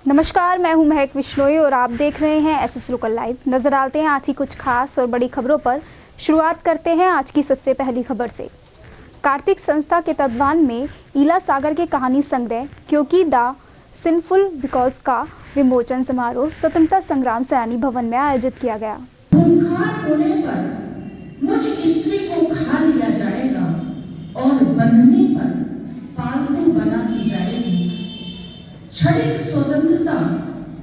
नमस्कार, मैं हूं महक विश्नोई और आप देख रहे हैं एसएस लोकल लाइव। नजर डालते हैं आज की कुछ खास और बड़ी खबरों पर। शुरुआत करते हैं आज की सबसे पहली खबर से। कार्तिक संस्था के तत्वाधान में इला सागर के कहानी संग्रह क्योंकि द सिंफुल बिकॉज का विमोचन समारोह स्वतंत्रता संग्राम सेनानी भवन में आयोजित किया गया। खूंखार होने पर मुझ स्त्री को खा लिया जाएगा और बंधने पर पालतू बना दी जाएगी। क्षणिक स्वतंत्रता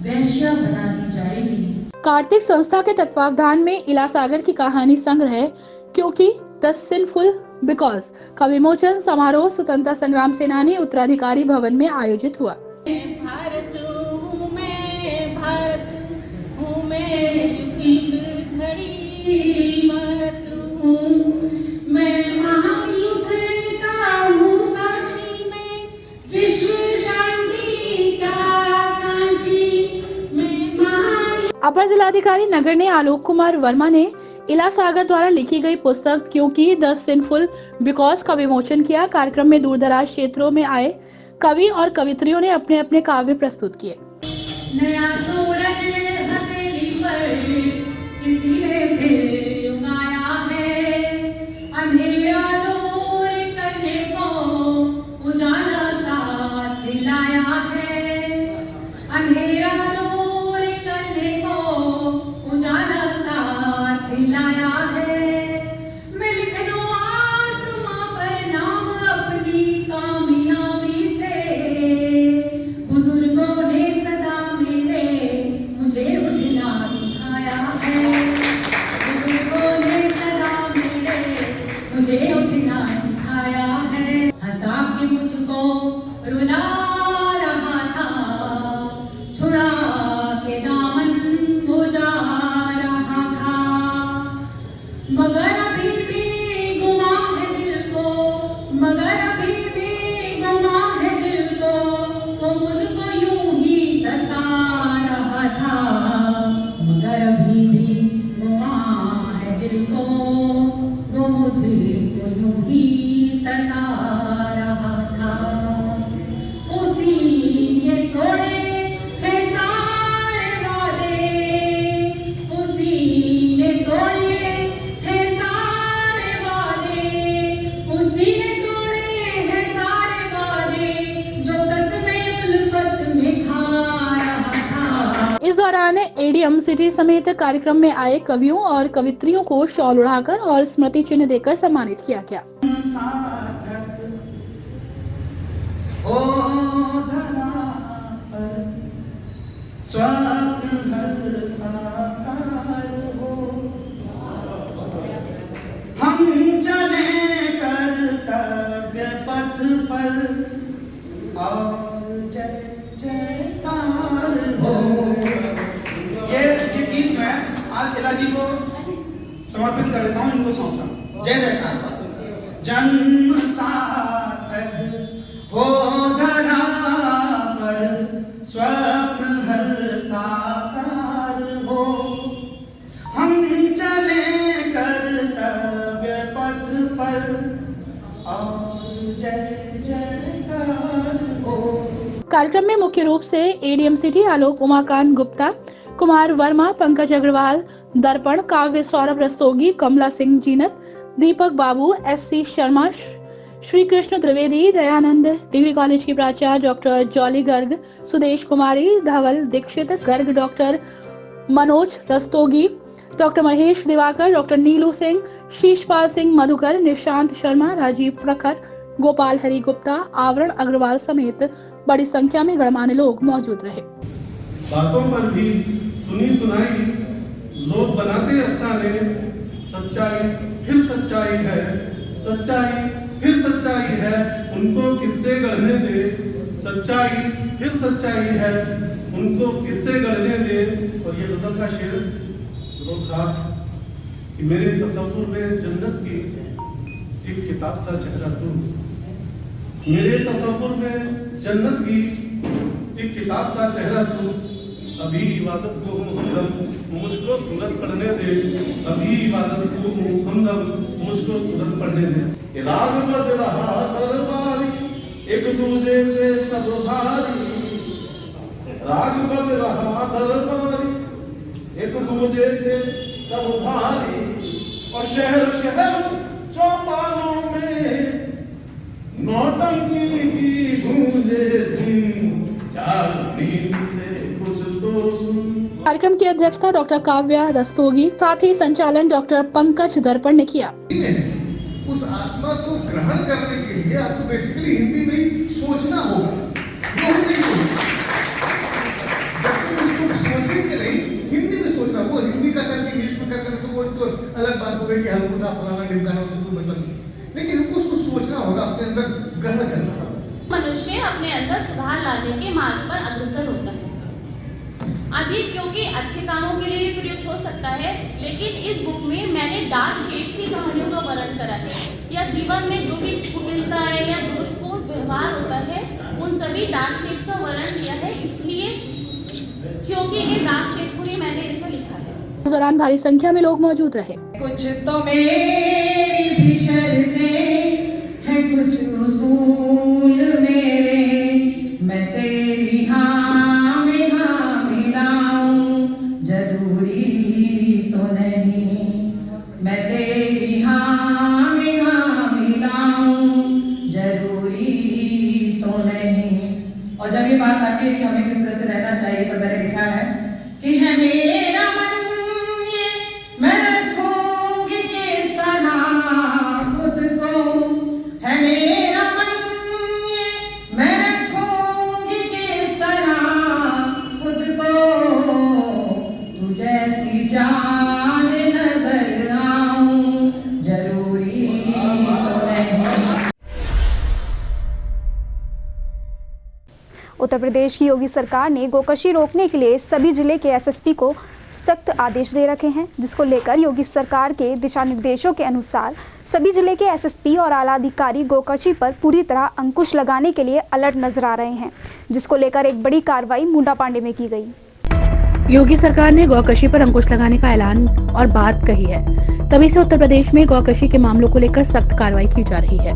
वैश्या बना दी जाएगी। कार्तिक संस्था के तत्वावधान में इला सागर की कहानी संग्रह क्योंकि द सिंफुल बिकॉज का विमोचन समारोह स्वतंत्रता संग्राम सेनानी उत्तराधिकारी भवन में आयोजित हुआ। भारत हूँ मैं युग खड़ी भारत हूँ मैं महायुद्ध का हूँ साक्षी में विश्व शांति का काशी में अपर जिलाधिकारी नगर ने आलोक कुमार वर्मा ने इला सागर द्वारा लिखी गई पुस्तक क्योंकि द सिंफुल बिकॉज का विमोचन किया। कार्यक्रम में दूर दराज क्षेत्रों में आए कवि और कवित्रियों ने अपने अपने काव्य प्रस्तुत किए। नया सूरज हथेली पर किसी ने फिर उगाया है, अंधेरा दूर करने को उजाला साथ लाया है, अंधेरा दूर करने को उजाला साथ लाया है। मैं लिख दूं आसमां पर नाम अपनी कामयाबी से, बुजुर्गों ने सदा मेरे मुझे उठना सिखाया है, बुजुर्गों ने सदा मेरे मुझे उठना सिखाया है। हंसा के मुझको रुला रहा था, छुड़ा के दामन वो जा रहा था, मगर अभी भी गुमा है दिल को, मगर अभी भी गुमा है दिल को, वो मुझको यूं ही सता रहा था, मगर अभी भी गुमा है दिल को, वो मुझको यूं ही सता रहा था। उसी ने तोड़े हैं सारे वादे, उसी ने तोड़े हैं सारे वादे, उसी ने तोड़े हैं सारे वादे, जो कसमें उल्फत में खा रहा था। इस दौरान एडीएम सिटी समेत कार्यक्रम में आए कवियों और कवित्रियों को शॉल उड़ाकर और स्मृति चिन्ह देकर सम्मानित किया गया। सार्थक हो धरा पर स्वप्न हर साकार हो, हम चले कर्तव्य पथ पर और जय जयकार हो। ये गीत मैं आज इला जी को समर्पित कर देता हूँ, इनको सौंपता हूँ। जय जयकार। जन्म सार्थक हो धरा पर स्वप्न हर साकार हो, हम चले कर्तव्य पथ पर और जय जयकार हो। कार्यक्रम में मुख्य रूप से ADM city Alok Umakant Gupta, Kumar Verma, Pankaj Agarwal, Darpan Kavya Saurabh Rastogi, Kamala Singh Zeenat, Deepak Babu, SC Sharma, Shri Krishna Trivedi, Dayanand degree college की प्राचार्य doctor Jolly Garg, Sudesh Kumari, Dhaval Dixit Garg, doctor Manoj Rastogi, doctor Mahesh Diwakar, doctor Neelu Singh, Sheeshpal Singh Madhukar, Nishant Sharma, Rajeev Prakhar, Gopal Hari Gupta, आवरण अग्रवाल समेत बड़ी संख्या में गणमान्य लोग मौजूद रहे। बातों पर भी सुनी सुनाई लोग बनाते अफसाने, सच्चाई फिर सच्चाई है, सच्चाई फिर सच्चाई है, उनको किससे गढ़ने दे, सच्चाई फिर सच्चाई है, उनको किससे गढ़ने दे। और ये गजल का शेर बहुत खास कि मेरे तसव्वुर में जन्नत की एक किताब सा चेहरा तू, मेरे तसव्वुर में जन्नत की एक किताब सा चेहरा तू, अभी इबादत को हमदम मुझको सूरत पढ़ने दे, अभी इबादत को हमदम मुझको सूरत पढ़ने दे। राग बज रहा दरबारी, एक दूजे पे सब भारी, राग दूजे के सब भारी, और शहर शहर चौपालों में नौटंकी की गूंजे धुन, चार नींद से कुछ तो सुन। कार्यक्रम की अध्यक्षता डॉक्टर काव्या रस्तोगी, साथ ही संचालन डॉक्टर पंकज दर्पण ने किया। उस आत्मा को ग्रहण करने के लिए आपको बेसिकली हिंदी में ही सोचना होगा। जब तुम उसको सोचेंगे नहीं, हिंदी में सोचना, वो हिंदी का करके इंग्लिश में करके तो वो तो अलग बात हो गई कि हमको था फलाना ढिमकाना, उससे कोई मतलब नहीं, लेकिन हमको उसको सोचना होगा, अपने अंदर ग्रहण करना होगा। मनुष्य अपने अंदर सुधार लाने के मार्ग पर अग्रसर होता है। अभी क्योंकि अच्छे कामों के लिए भी प्रयुक्त हो सकता है, लेकिन इस बुक में मैंने डार्क शेड की कहानियों का वर्णन करा है, या जीवन में जो भी कुटिलता है या दोषपूर्ण व्यवहार होता है, उन सभी डार्क शेड्स का वर्णन किया है, इसलिए क्योंकि ये डार्क शेड को ही मैंने इसमें लिखा है। इस दौरान भारी संख्या में लोग मौजूद रहे। कुछ तो मेरी भी शर्तें हैं, कुछ उसूल मेरे, मैं तेरी हाँ में हाँ मिलाऊं, जरूरी तो नहीं, मैं तेरी हाँ में हाँ मिलाऊं, जरूरी तो नहीं। और जब ये बात आती है कि हमें किस तरह से रहना चाहिए, तो मैंने लिखा है कि है मेरा मन ये, मैं रखूंगी किस तरह खुद को, है मेरा मन ये, मैं रखूंगी किस तरह खुद को, तू जैसी जान नजर आऊं, जरूरी तो नहीं। उत्तर प्रदेश की योगी सरकार ने गोकशी रोकने के लिए सभी जिले के एसएसपी को सख्त आदेश दे रखे हैं, जिसको लेकर योगी सरकार के दिशा निर्देशों के अनुसार सभी जिले के एसएसपी और आला अधिकारी गोकशी पर पूरी तरह अंकुश लगाने के लिए अलर्ट नजर आ रहे हैं, जिसको लेकर एक बड़ी कार्रवाई मुंडा पांडे में की गई। योगी सरकार ने गौकशी पर अंकुश लगाने का ऐलान और बात कही है, तभी से उत्तर प्रदेश में गौकशी के मामलों को लेकर सख्त कार्रवाई की जा रही है।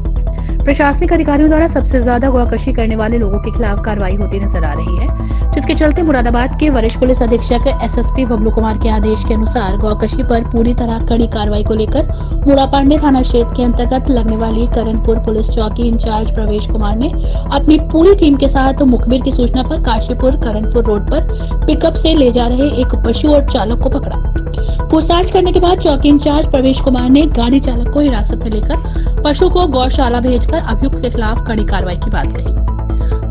प्रशासनिक अधिकारियों द्वारा सबसे ज्यादा गौकशी करने वाले लोगों के खिलाफ कार्रवाई होती नजर आ रही है, जिसके चलते मुरादाबाद के वरिष्ठ पुलिस अधीक्षक एसएसपी बबलू कुमार के आदेश के अनुसार गौकशी पर पूरी तरह कड़ी कार्रवाई को लेकर मुंडा पांडे थाना क्षेत्र के अंतर्गत लगने वाली करणपुर पुलिस चौकी इंचार्ज प्रवेश कुमार ने अपनी पूरी टीम के साथ मुखबिर की सूचना पर काशीपुर करणपुर रोड पर पिकअप से ले जा रहे एक पशु और चालक को पकड़ा। पूछताछ करने के बाद चौकी इंचार्ज प्रवेश कुमार ने गाड़ी चालक को हिरासत में लेकर पशु को गौशाला भेजकर अभियुक्त के खिलाफ कड़ी कार्रवाई की बात कही।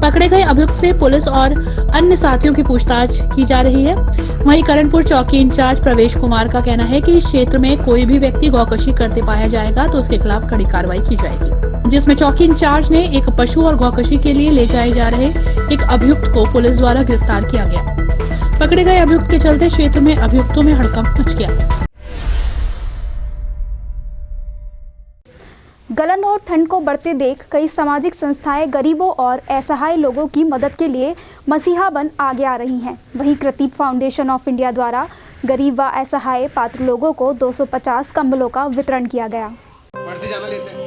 पकड़े गए अभियुक्त से पुलिस और अन्य साथियों की पूछताछ की जा रही है। वहीं करणपुर चौकी इंचार्ज प्रवेश कुमार का कहना है कि इस क्षेत्र में कोई भी व्यक्ति गौकशी करते पाया जाएगा तो उसके खिलाफ कड़ी कार्रवाई की जाएगी, जिसमें चौकी इंचार्ज ने एक पशु और गौकशी के लिए ले जाए जा रहे एक अभियुक्त को पुलिस द्वारा गिरफ्तार किया गया। पकड़े गए अभियुक्त के चलते क्षेत्र में अभियुक्तों में हड़कंप मच गया। गलन और ठंड को बढ़ते देख कई सामाजिक संस्थाएं गरीबों और असहाय लोगों की मदद के लिए मसीहा बन आगे आ रही हैं। वहीं कृति फाउंडेशन ऑफ इंडिया द्वारा गरीब व असहाय पात्र लोगों को 250 कंबलों का वितरण किया गया। बढ़ते जाना लेते हैं।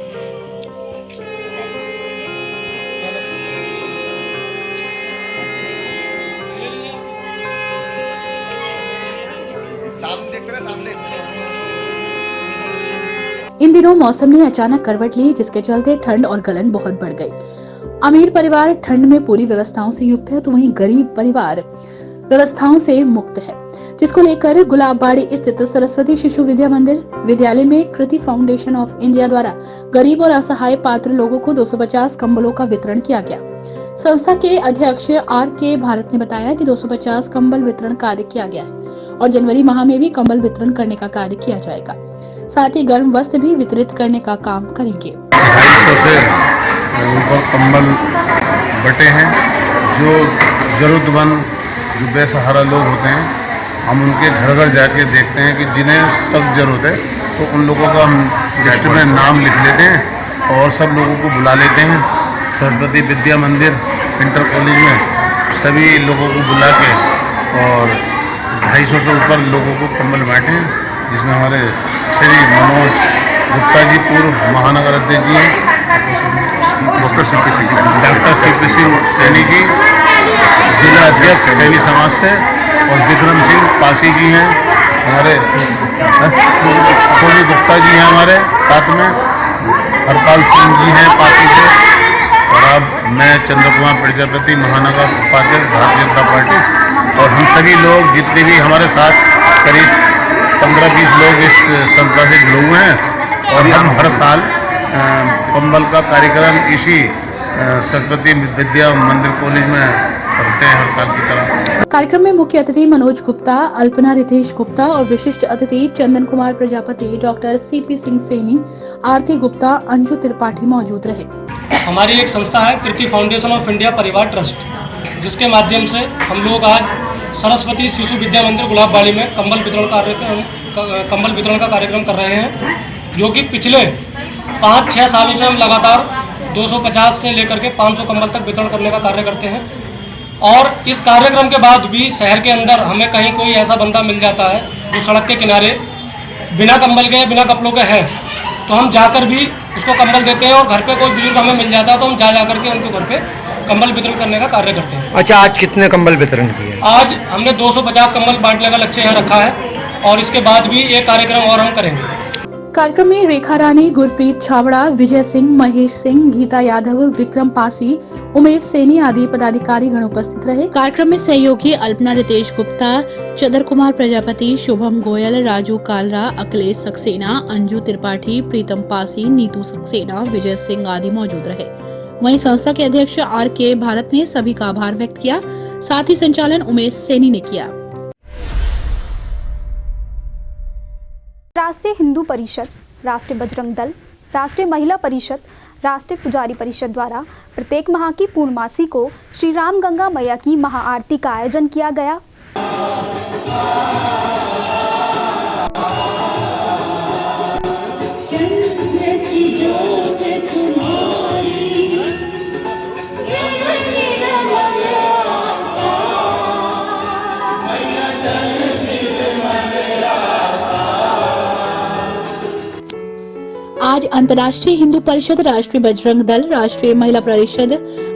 सामने देखते रहे, सामने। इन दिनों मौसम ने अचानक करवट ली, जिसके चलते ठंड और गलन बहुत बढ़ गई। अमीर परिवार ठंड में पूरी व्यवस्थाओं से युक्त है, तो वहीं गरीब परिवार व्यवस्थाओं से मुक्त है, जिसको लेकर गुलाबबाड़ी स्थित सरस्वती शिशु विद्या मंदिर विद्यालय में कृति फाउंडेशन ऑफ इंडिया द्वारा गरीब और असहाय पात्र लोगों को 250 कंबलों का वितरण किया गया। संस्था के अध्यक्ष आर.के. भारत ने बताया कि 250 कंबल वितरण कार्य किया गया है और जनवरी माह में भी कंबल वितरण करने का कार्य किया जाएगा। साथ ही गर्म वस्त्र भी वितरित करने का काम करेंगे। 250 से ऊपर कंबल बटे हैं। जो जरूरतमंद, जो बेसहारा लोग होते हैं, हम उनके घर घर जाके देखते हैं कि जिन्हें सख्त जरूरत है, तो उन लोगों का हम लिस्ट में नाम लिख लेते हैं और सब लोगों को बुला लेते हैं। सरस्वती विद्या मंदिर इंटर कॉलेज में सभी लोगों को बुला के और 250 से ऊपर लोगों को कंबल बांटे हैं, जिसमें हमारे श्री मनोज गुप्ता जी पूर्व महानगर अध्यक्ष जी हैं, डॉक्टर सीपी सिंह सैनी जी जिला अध्यक्ष सैनी समाज से, और विक्रम सिंह पासी जी हैं, हमारे सोनी गुप्ता जी हैं हमारे साथ में, हरपाल सिंह जी हैं पार्टी से, और अब मैं चंद्र कुमार प्रजापति महानगर उपाध्यक्ष भारतीय जनता पार्टी, और हम सभी लोग जितने भी हमारे साथ करीब 15-20 लोग इस संस्था से जुड़े हुए हैं, और हम हर साल कंबल का कार्यक्रम इसी सरस्वती विद्या मंदिर कॉलेज में करते हैं हर साल की तरह। कार्यक्रम में मुख्य अतिथि मनोज गुप्ता, अल्पना रितेश गुप्ता और विशिष्ट अतिथि चंदन कुमार प्रजापति, डॉक्टर CP सिंह सैनी, आरती गुप्ता, अंजू त्रिपाठी मौजूद रहे। हमारी एक संस्था है कीर्ति फाउंडेशन ऑफ इंडिया परिवार ट्रस्ट, जिसके माध्यम से हम लोग आज सरस्वती शिशु विद्या मंदिर गुलाबबाड़ी में कंबल वितरण का कार्यक्रम कर रहे हैं, जो कि पिछले 5-6 सालों से हम लगातार 250 से लेकर के 500 कंबल तक वितरण करने का कार्य करते हैं। और इस कार्यक्रम के बाद भी शहर के अंदर हमें कहीं कोई ऐसा बंदा मिल जाता है जो सड़क के किनारे बिना कंबल के बिना कपड़ों के है, तो हम जाकर भी उसको कंबल देते हैं। और घर पे कोई बुजुर्ग हमें मिल जाता है तो हम जा करके उनके घर पे कंबल वितरण करने का कार्य करते हैं। अच्छा, आज कितने कंबल वितरण किए? आज हमने 250 कंबल बांटने का लक्ष्य यहाँ रखा है, और इसके बाद भी एक कार्यक्रम और हम करेंगे। कार्यक्रम में रेखा रानी, गुरप्रीत छावड़ा, विजय सिंह, महेश सिंह, गीता यादव, विक्रम पासी, उमेश सैनी आदि पदाधिकारी गण उपस्थित रहे। कार्यक्रम में सहयोगी अल्पना रितेश गुप्ता, चंद्र कुमार प्रजापति, शुभम गोयल, राजू कालरा, अखिलेश सक्सेना, अंजू त्रिपाठी, प्रीतम पासी, नीतू सक्सेना, विजय सिंह आदि मौजूद रहे। वहीं संस्था के अध्यक्ष RK भारत ने सभी का आभार व्यक्त किया, साथ ही संचालन उमेश सैनी ने किया। राष्ट्रीय हिंदू परिषद, राष्ट्रीय बजरंग दल, राष्ट्रीय महिला परिषद, राष्ट्रीय पुजारी परिषद द्वारा प्रत्येक माह की पूर्णमासी को श्री राम गंगा मैया की महाआरती का आयोजन किया गया। आज अंतर्राष्ट्रीय हिंदू परिषद, राष्ट्रीय बजरंग दल, राष्ट्रीय महिला परिषद,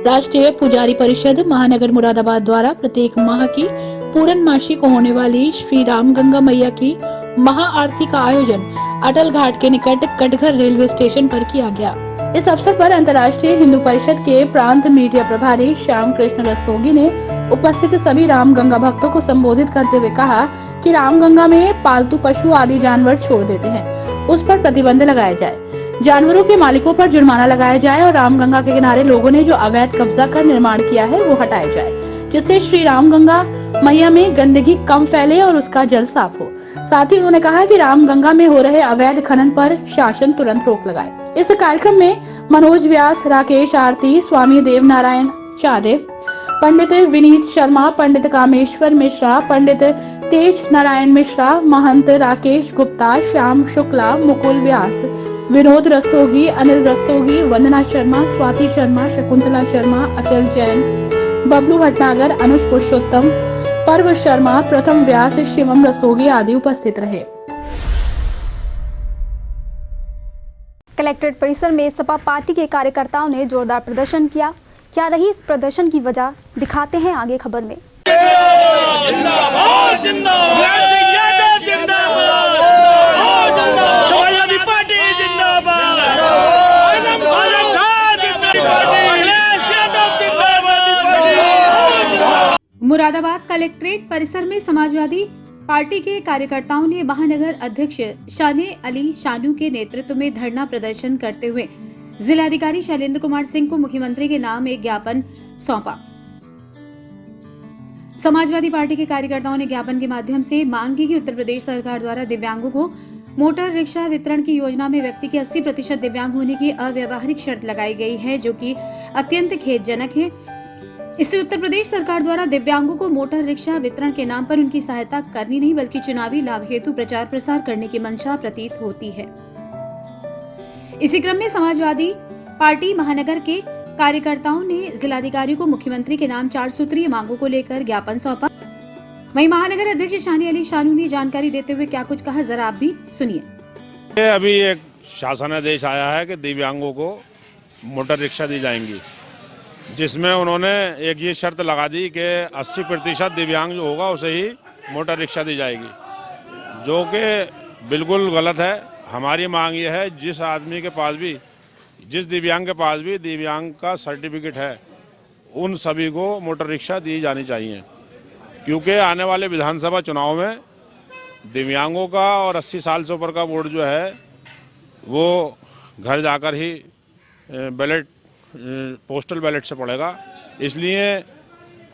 राष्ट्रीय पुजारी परिषद महानगर मुरादाबाद द्वारा प्रत्येक माह की पूर्णमासी को होने वाली श्री राम गंगा मैया की महाआरती का आयोजन अटल घाट के निकट कटघर रेलवे स्टेशन पर किया गया। इस अवसर पर अंतर्राष्ट्रीय हिंदू परिषद के प्रांत मीडिया प्रभारी श्याम कृष्ण रस्तोगी ने उपस्थित सभी राम गंगा भक्तों को संबोधित करते हुए कहा कि राम गंगा में पालतू पशु आदि जानवर छोड़ देते हैं, उस पर प्रतिबंध लगाया जाए, जानवरों के मालिकों पर जुर्माना लगाया जाए और रामगंगा के किनारे लोगों ने जो अवैध कब्जा कर निर्माण किया है वो हटाया जाए, जिससे श्री राम गंगा मैया में गंदगी कम फैले और उसका जल साफ हो। साथ ही उन्होंने कहा कि राम गंगा में हो रहे अवैध खनन पर शासन तुरंत रोक लगाए। इस कार्यक्रम में मनोज व्यास, राकेश आरती, स्वामी देवनारायण चार्य, पंडित विनीत शर्मा, पंडित कामेश्वर मिश्रा, पंडित तेज नारायण मिश्रा, महंत राकेश गुप्ता, श्याम शुक्ला, मुकुल व्यास, विनोद रस्तोगी, अनिल रस्तोगी, वंदना शर्मा, स्वाति शर्मा, शकुंतला शर्मा, अचल जैन, बबलू भटनागर, अनुज पुरुषोत्तम, पर्व शर्मा, प्रथम व्यास, शिवम रस्तोगी आदि उपस्थित रहे। कलेक्ट्रेट परिसर में सपा पार्टी के कार्यकर्ताओं ने जोरदार प्रदर्शन किया। क्या रही इस प्रदर्शन की वजह, दिखाते हैं आगे खबर में। मुरादाबाद कलेक्ट्रेट परिसर में समाजवादी पार्टी के कार्यकर्ताओं ने महानगर अध्यक्ष शाने अली शानू के नेतृत्व में धरना प्रदर्शन करते हुए जिलाधिकारी शैलेंद्र कुमार सिंह को मुख्यमंत्री के नाम एक ज्ञापन सौंपा। समाजवादी पार्टी के कार्यकर्ताओं ने ज्ञापन के माध्यम से मांग की कि उत्तर प्रदेश सरकार द्वारा दिव्यांगों को मोटर रिक्शा वितरण की योजना में व्यक्ति के 80% दिव्यांग होने की अव्यवहारिक शर्त लगाई गई है, जो कि अत्यंत खेदजनक है। इससे उत्तर प्रदेश सरकार द्वारा दिव्यांगों को मोटर रिक्शा वितरण के नाम पर उनकी सहायता करनी नहीं बल्कि चुनावी लाभ हेतु प्रचार प्रसार करने की मंशा प्रतीत होती है। इसी क्रम में समाजवादी पार्टी महानगर के कार्यकर्ताओं ने जिलाधिकारी को मुख्यमंत्री के नाम 4 सूत्रीय मांगों को लेकर ज्ञापन सौंपा। वहीं महानगर अध्यक्ष शाने अली शानू ने जानकारी देते हुए क्या कुछ कहा, जरा आप भी सुनिए। अभी एक शासनादेश आया है कि दिव्यांगों को मोटर रिक्शा दी जाएंगी, जिसमें उन्होंने एक ये शर्त लगा दी कि 80% दिव्यांग जो होगा उसे ही मोटर रिक्शा दी जाएगी। जो कि बिल्कुल गलत है। हमारी मांग ये है, जिस आदमी के पास भी, जिस दिव्यांग के पास भी दिव्यांग का सर्टिफिकेट है, उन सभी को मोटर रिक्शा दी जानी चाहिए, क्योंकि आने वाले विधानसभा चुनाव में दिव्यांगों का और 80 साल से ऊपर का वोट जो है वो घर जाकर ही बैलेट, पोस्टल बैलेट से पड़ेगा। इसलिए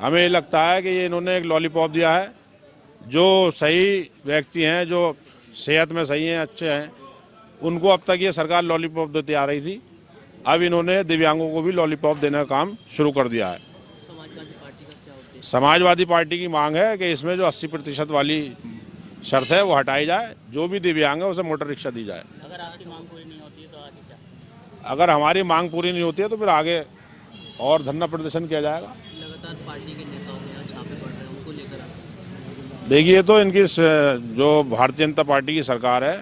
हमें लगता है कि ये इन्होंने एक लॉलीपॉप दिया है। जो सही व्यक्ति हैं, जो सेहत में सही हैं, अच्छे हैं, उनको अब तक ये सरकार लॉलीपॉप देती आ रही थी। अब इन्होंने दिव्यांगों को भी लॉलीपॉप देने का काम शुरू कर दिया है। समाजवादी पार्टी की मांग है कि इसमें जो 80% वाली शर्त है वो हटाई जाए, जो भी दिव्यांग है उसे मोटर रिक्शा दी जाए। अगर आपकी मांग पूरी नहीं होती है तो आगे क्या? अगर हमारी मांग पूरी नहीं होती है तो फिर आगे और धरना प्रदर्शन किया जाएगा। लगातार पार्टी के नेताओं के यहाँ छापे पड़ रहे हैं, उनको लेकर देखिए, तो इनकी जो भारतीय जनता पार्टी की सरकार है,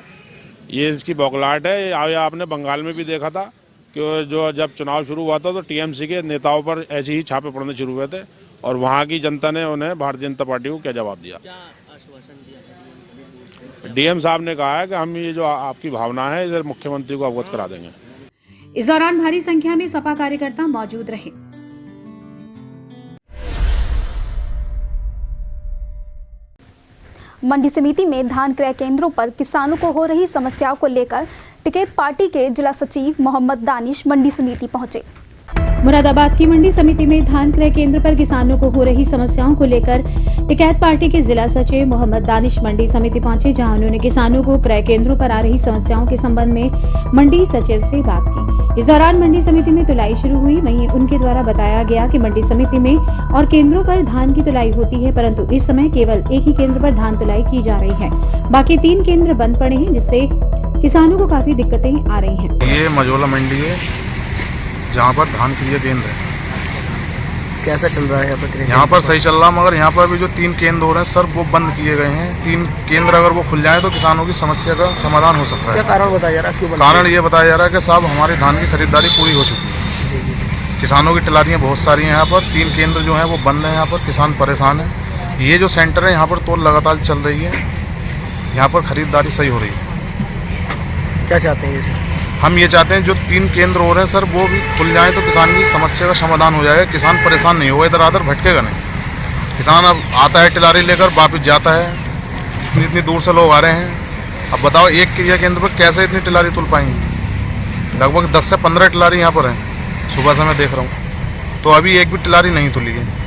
ये इसकी बौखलाहट है। ये आपने बंगाल में भी देखा था कि जो जब चुनाव शुरू हुआ था तो टीएमसी के नेताओं पर ऐसे ही छापे पड़ने शुरू हुए थे और वहाँ की जनता ने उन्हें, भारतीय जनता पार्टी को क्या जवाब दिया। क्या आश्वासन दिया? डीएम साहब ने कहा है कि हम ये जो आपकी भावना है इधर मुख्यमंत्री को अवगत करा देंगे। इस दौरान भारी संख्या में सपा कार्यकर्ता मौजूद रहे। मंडी समिति में धान क्रय केंद्रों पर किसानों को हो रही समस्याओं को लेकर टिकैत पार्टी के जिला सचिव मोहम्मद दानिश मंडी समिति पहुंचे। मुरादाबाद की मंडी समिति में धान क्रय केंद्र पर किसानों को हो रही समस्याओं को लेकर टिकैत पार्टी के जिला सचिव मोहम्मद दानिश मंडी समिति पहुंचे, जहां उन्होंने किसानों को क्रय केंद्रों पर आ रही समस्याओं के संबंध में मंडी सचिव से बात की। इस दौरान मंडी समिति में तुलाई शुरू हुई। वहीं उनके द्वारा बताया गया कि मंडी समिति में और केंद्रों पर धान की तुलाई होती है, परंतु इस समय केवल एक ही केंद्र पर धान तुलाई की जा रही है, बाकी 3 केंद्र बंद पड़े हैं, जिससे किसानों को काफी दिक्कतें आ रही हैं। ये मझोला मंडी है जहाँ पर धान क्रय केंद्र है। कैसा चल रहा है यहाँ पर सही चल रहा, मगर यहाँ पर भी जो 3 केंद्र हो रहे हैं सर वो बंद किए गए हैं। 3 केंद्र अगर वो खुल जाए तो किसानों की समस्या का समाधान हो सकता है। क्या कारण बताया जा रहा है? क्यों बंद? कारण ये बताया जा रहा है कि साहब हमारी धान की खरीदारी पूरी हो चुकी है, किसानों की टिलारियाँ बहुत सारी हैं यहाँ पर। 3 केंद्र जो हैं वो बंद हैं, यहाँ पर किसान परेशान हैं। ये जो सेंटर है यहाँ पर तोड़ लगातार चल रही है, यहाँ पर खरीदारी सही हो रही है। क्या चाहते हैं ये? हम ये चाहते हैं जो 3 केंद्र हो रहे हैं सर वो भी खुल जाएं तो किसान की समस्या का समाधान हो जाएगा, किसान परेशान नहीं होगा, इधर आधर भटकेगा नहीं। किसान अब आता है टिलारी लेकर वापस जाता है, इतनी दूर से लोग आ रहे हैं। अब बताओ एक क्रिया केंद्र पर कैसे इतनी टिलारी तुल पाएंगे? लगभग 10 से 15 टिलारी यहाँ पर हैं, सुबह से मैं देख रहा हूँ, तो अभी एक भी टिलारी नहीं तुली है।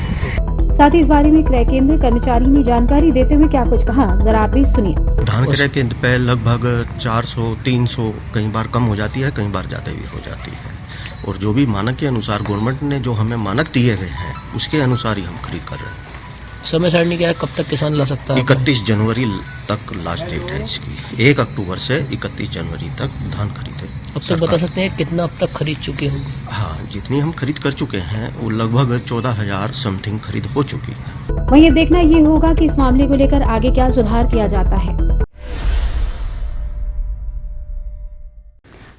साथ ही इस बारे में क्रय केंद्र कर्मचारी ने जानकारी देते हुए क्या कुछ कहा, जरा आप भी सुनिए। धान क्रय केंद्र पे लगभग 400 300 कई बार कम हो जाती है, कई बार ज़्यादा भी हो जाती है, और जो भी मानक के अनुसार गवर्नमेंट ने जो हमें मानक दिए हुए हैं उसके अनुसार ही हम खरीद कर रहे हैं। समय सारणी क्या है, कब तक किसान ला सकता है? 31 जनवरी तक लास्ट डेट है इसकी। 1 अक्टूबर से 31 जनवरी तक धान खरीदे। अब तक बता सकते हैं कितना अब तक खरीद चुके होंगे? हाँ, जितनी हम खरीद कर चुके हैं वो लगभग 14,000 समथिंग खरीद हो चुकी है। वहीं अब देखना ये होगा कि इस मामले को लेकर आगे क्या सुधार किया जाता है।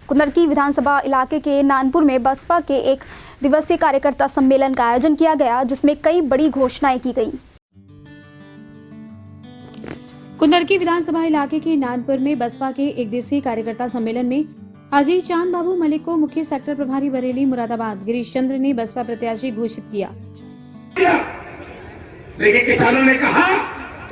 कुंदरकी विधानसभा इलाके के नानपुर में बसपा के 1 दिवसीय कार्यकर्ता सम्मेलन का आयोजन किया गया, जिसमें कई बड़ी घोषणाएं की गईं। कुंदरकी विधानसभा इलाके के नानपुर में बसपा के 1 दिवसीय कार्यकर्ता सम्मेलन में अजीज चांद बाबू मलिक को मुख्य सेक्टर प्रभारी बरेली मुरादाबाद गिरीश चंद्र ने बसपा प्रत्याशी घोषित किया। लेकिन किसानों ने कहा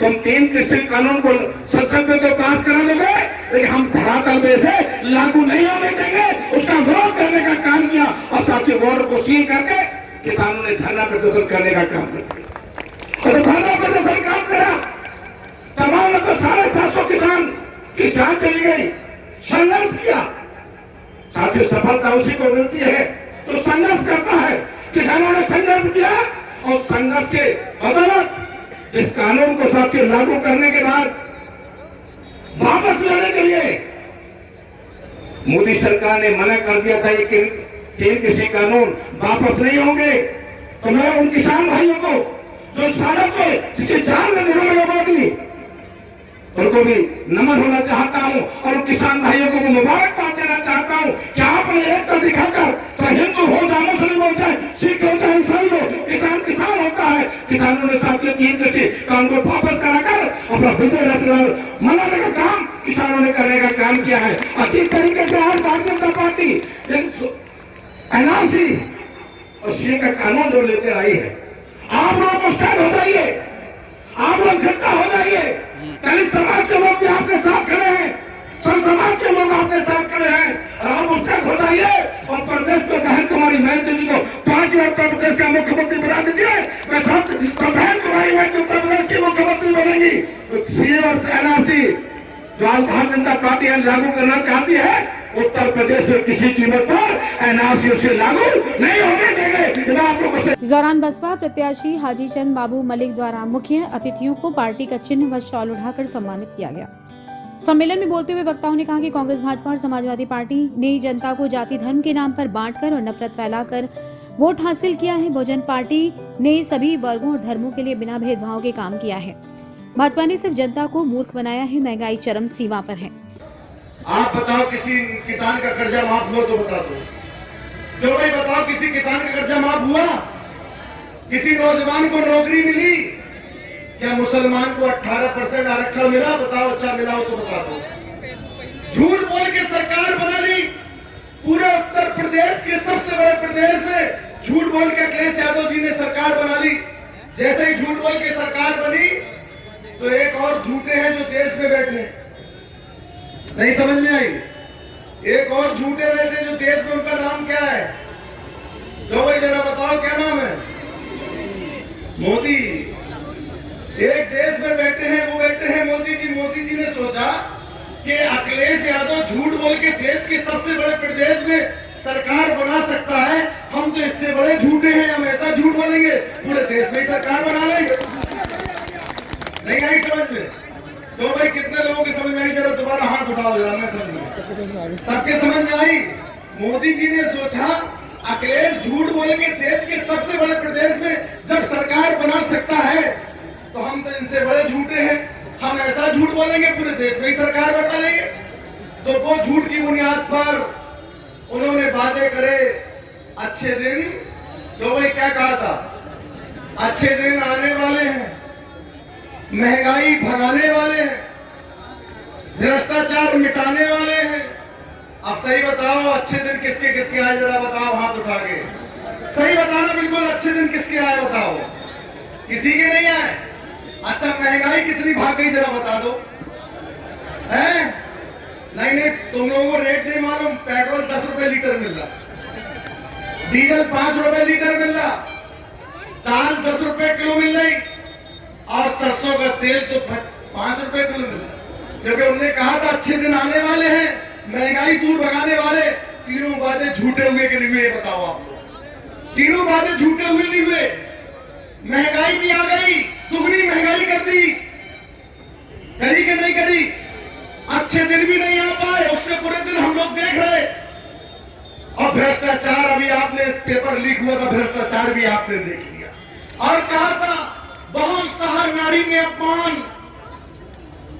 तुम 3 कृषि कानून को संसद में तो पास करा दोगे, लेकिन हम धरातल में से लागू नहीं होने देंगे, उसका विरोध करने का काम किया और साथ ही बॉर्डर को सील करके किसानों ने धरना प्रदर्शन करने का काम किया। और धरना प्रदर्शन काम करा, तमाम लोग 750 किसान की जान चली गई, संघर्ष किया, साथ ही सफलता उसी को मिलती है तो संघर्ष करता है। किसानों ने संघर्ष किया और संघर्ष के बदौलत इस कानून को साथ लागू करने के बाद वापस लाने के लिए मोदी सरकार ने मना कर दिया था कि 3 कृषि कानून वापस नहीं होंगे। तो मैं उन किसान भाइयों को जो सड़क पे जिनकी जान में उन्होंने लगा दी उनको भी नमन होना चाहता हूं और किसान भाइयों को भी मुबारकबाद देना चाहता हूं। चाहता हूँ कि आपने एकता दिखाकर, चाहे हिंदू हो चाहे मुस्लिम हो चाहे सिख हो चाहे ईसाई हो, किसान किसान होता है, किसानों ने साथियों 3 कृषि कानून को वापस कराकर अपना विजय मनाने का काम किसानों ने करने का काम किया है। अच्छी तरीके से आज भारतीय जनता पार्टी एनआरसी और सी का कानून जो लेकर आई है, आप लोग मुस्तैद हो जाइए, आप लोग इकट्ठा हो जाइए। दलित समाज के लोग भी आपके साथ खड़े हैं, सब समाज के लोग आपके साथ खड़े हैं और आप मुस्तैद हो जाइए और प्रदेश में बहन कुमारी महंत जी को 5 बार उत्तर प्रदेश का मुख्यमंत्री बना दीजिए। मैं तो बहन कुमारी महंत उत्तर प्रदेश की मुख्यमंत्री बनेंगी। तो सी और एनआरसी जो आज भारतीय जनता पार्टी लागू करना चाहती है, उत्तर प्रदेश में किसी कीमत पर एनआरसी से लागू नहीं होने देंगे। आप लोगों से इस दौरान बसपा प्रत्याशी हाजी चंद बाबू मलिक द्वारा मुख्य अतिथियों को पार्टी का चिन्ह व शॉल उठाकर सम्मानित किया गया। सम्मेलन में बोलते हुए वक्ताओं ने कहा कि कांग्रेस, भाजपा और समाजवादी पार्टी ने जनता को जाति धर्म के नाम पर बांटकर और नफरत फैलाकर वोट हासिल किया है। बहुजन पार्टी ने सभी वर्गों और धर्मों के लिए बिना भेदभाव के काम किया है। भाजपा ने सिर्फ जनता को मूर्ख बनाया है। महंगाई चरम सीमा पर है। आप बताओ किसी किसान का कर्जा माफ हुआ तो बता दो। क्यों भाई बताओ, किसी किसान का कर्जा माफ हुआ? किसी नौजवान को नौकरी मिली? क्या मुसलमान को 18% आरक्षण मिला? बताओ, अच्छा मिला हो तो बता दो। झूठ बोल के सरकार बना ली पूरे उत्तर प्रदेश के सबसे बड़े प्रदेश में। झूठ बोल के अखिलेश यादव जी ने सरकार बना ली। जैसे ही झूठ बोल के सरकार बनी तो एक और झूठे हैं जो देश में बैठे हैं। नहीं समझ में आई? एक और झूठे बैठे जो देश में, उनका नाम क्या है? लो भाई जरा बताओ, क्या नाम है? मोदी। एक देश में बैठे हैं, वो बैठे हैं मोदी जी। मोदी जी ने सोचा कि अखिलेश यादव झूठ बोल के देश के सबसे बड़े प्रदेश में सरकार बना सकता है, हम तो इससे बड़े झूठे हैं, हम ऐसा झूठ बोलेंगे पूरे देश में ही सरकार बना लेंगे। नहीं आई समझ में? तो भाई कितने लोगों की समझ में आई? जरा दोबारा हाथ उठाओ, जरा मैं समझ में। सबके समझ में आई? मोदी जी ने सोचा अखिलेश झूठ बोल के देश के सबसे बड़े प्रदेश में जब सरकार बना सकता है तो हम तो इनसे बड़े झूठे हैं, हम ऐसा झूठ बोलेंगे पूरे देश में ही सरकार बना लेंगे। तो वो झूठ की बुनियाद पर उन्होंने बातें करे अच्छे दिन। तो भाई क्या कहा था? अच्छे दिन आने वाले हैं, महंगाई भगाने वाले हैं, भ्रष्टाचार मिटाने वाले हैं। अब सही बताओ, अच्छे दिन किसके किसके आए? जरा बताओ हाथ उठा के। सही बताना बिल्कुल, अच्छे दिन किसके आए बताओ? किसी के नहीं आए। अच्छा, महंगाई कितनी भाग गई जरा बता दो। है? नहीं, तुम लोगों को रेट नहीं मालूम। पेट्रोल 10 रुपए लीटर मिल रहा, डीजल 5 रुपए लीटर मिल रहा, दाल 10 रुपए किलो मिल रही और सरसों का तेल तो 5 रुपए किलो मिल रहा। क्योंकि उन्होंने कहा था अच्छे दिन आने वाले हैं, महंगाई दूर भगाने वाले। तीनों बातें झूठे हुए कि नहीं हुए? ये बताओ आप लोग। तीनों बातें झूठे हुए नहीं हुए? महंगाई भी आ गई, दुगनी महंगाई कर दी, करी कि नहीं करी? अच्छे दिन भी नहीं आ पाए, उससे बुरे दिन हम लोग देख रहे। और भ्रष्टाचार, अभी आपने पेपर लीक हुआ था, भ्रष्टाचार भी आपने देख लिया। और कहा था बहुत सहा नारी में अपमान।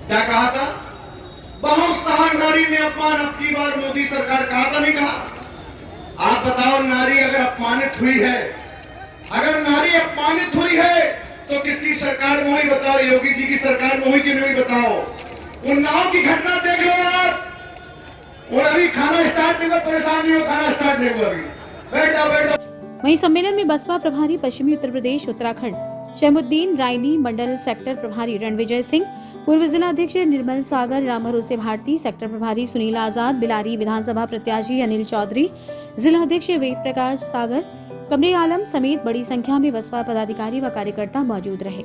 क्या कहा था? बहुत सहा नारी में अपमान। अब की बार मोदी सरकार कहा था, नहीं कहा? आप बताओ, नारी अगर अपमानित हुई है, अगर नारी अपमानित हुई है तो किसकी सरकार में हुई बताओ? योगी जी की सरकार में हुई कि नहीं बताओ? उन्नाव की घटना देख लो आप। और अभी खाना स्टार्ट नहीं हुआ, परेशान नहीं हो, खाना स्टार्ट नहीं हुआ अभी। बैठ जाओ, बैठ जाओ। वहीं सम्मेलन में बसपा प्रभारी पश्चिमी उत्तर प्रदेश उत्तराखंड शहमुद्दीन रायनी, मंडल सेक्टर प्रभारी रणविजय सिंह, पूर्व जिला अध्यक्ष निर्मल सागर, राम भरोसे भारती, सेक्टर प्रभारी सुनील आजाद, बिलारी विधानसभा प्रत्याशी अनिल चौधरी, जिला अध्यक्ष वेद प्रकाश सागर, कमरे आलम समेत बड़ी संख्या में बसपा पदाधिकारी व कार्यकर्ता मौजूद रहे।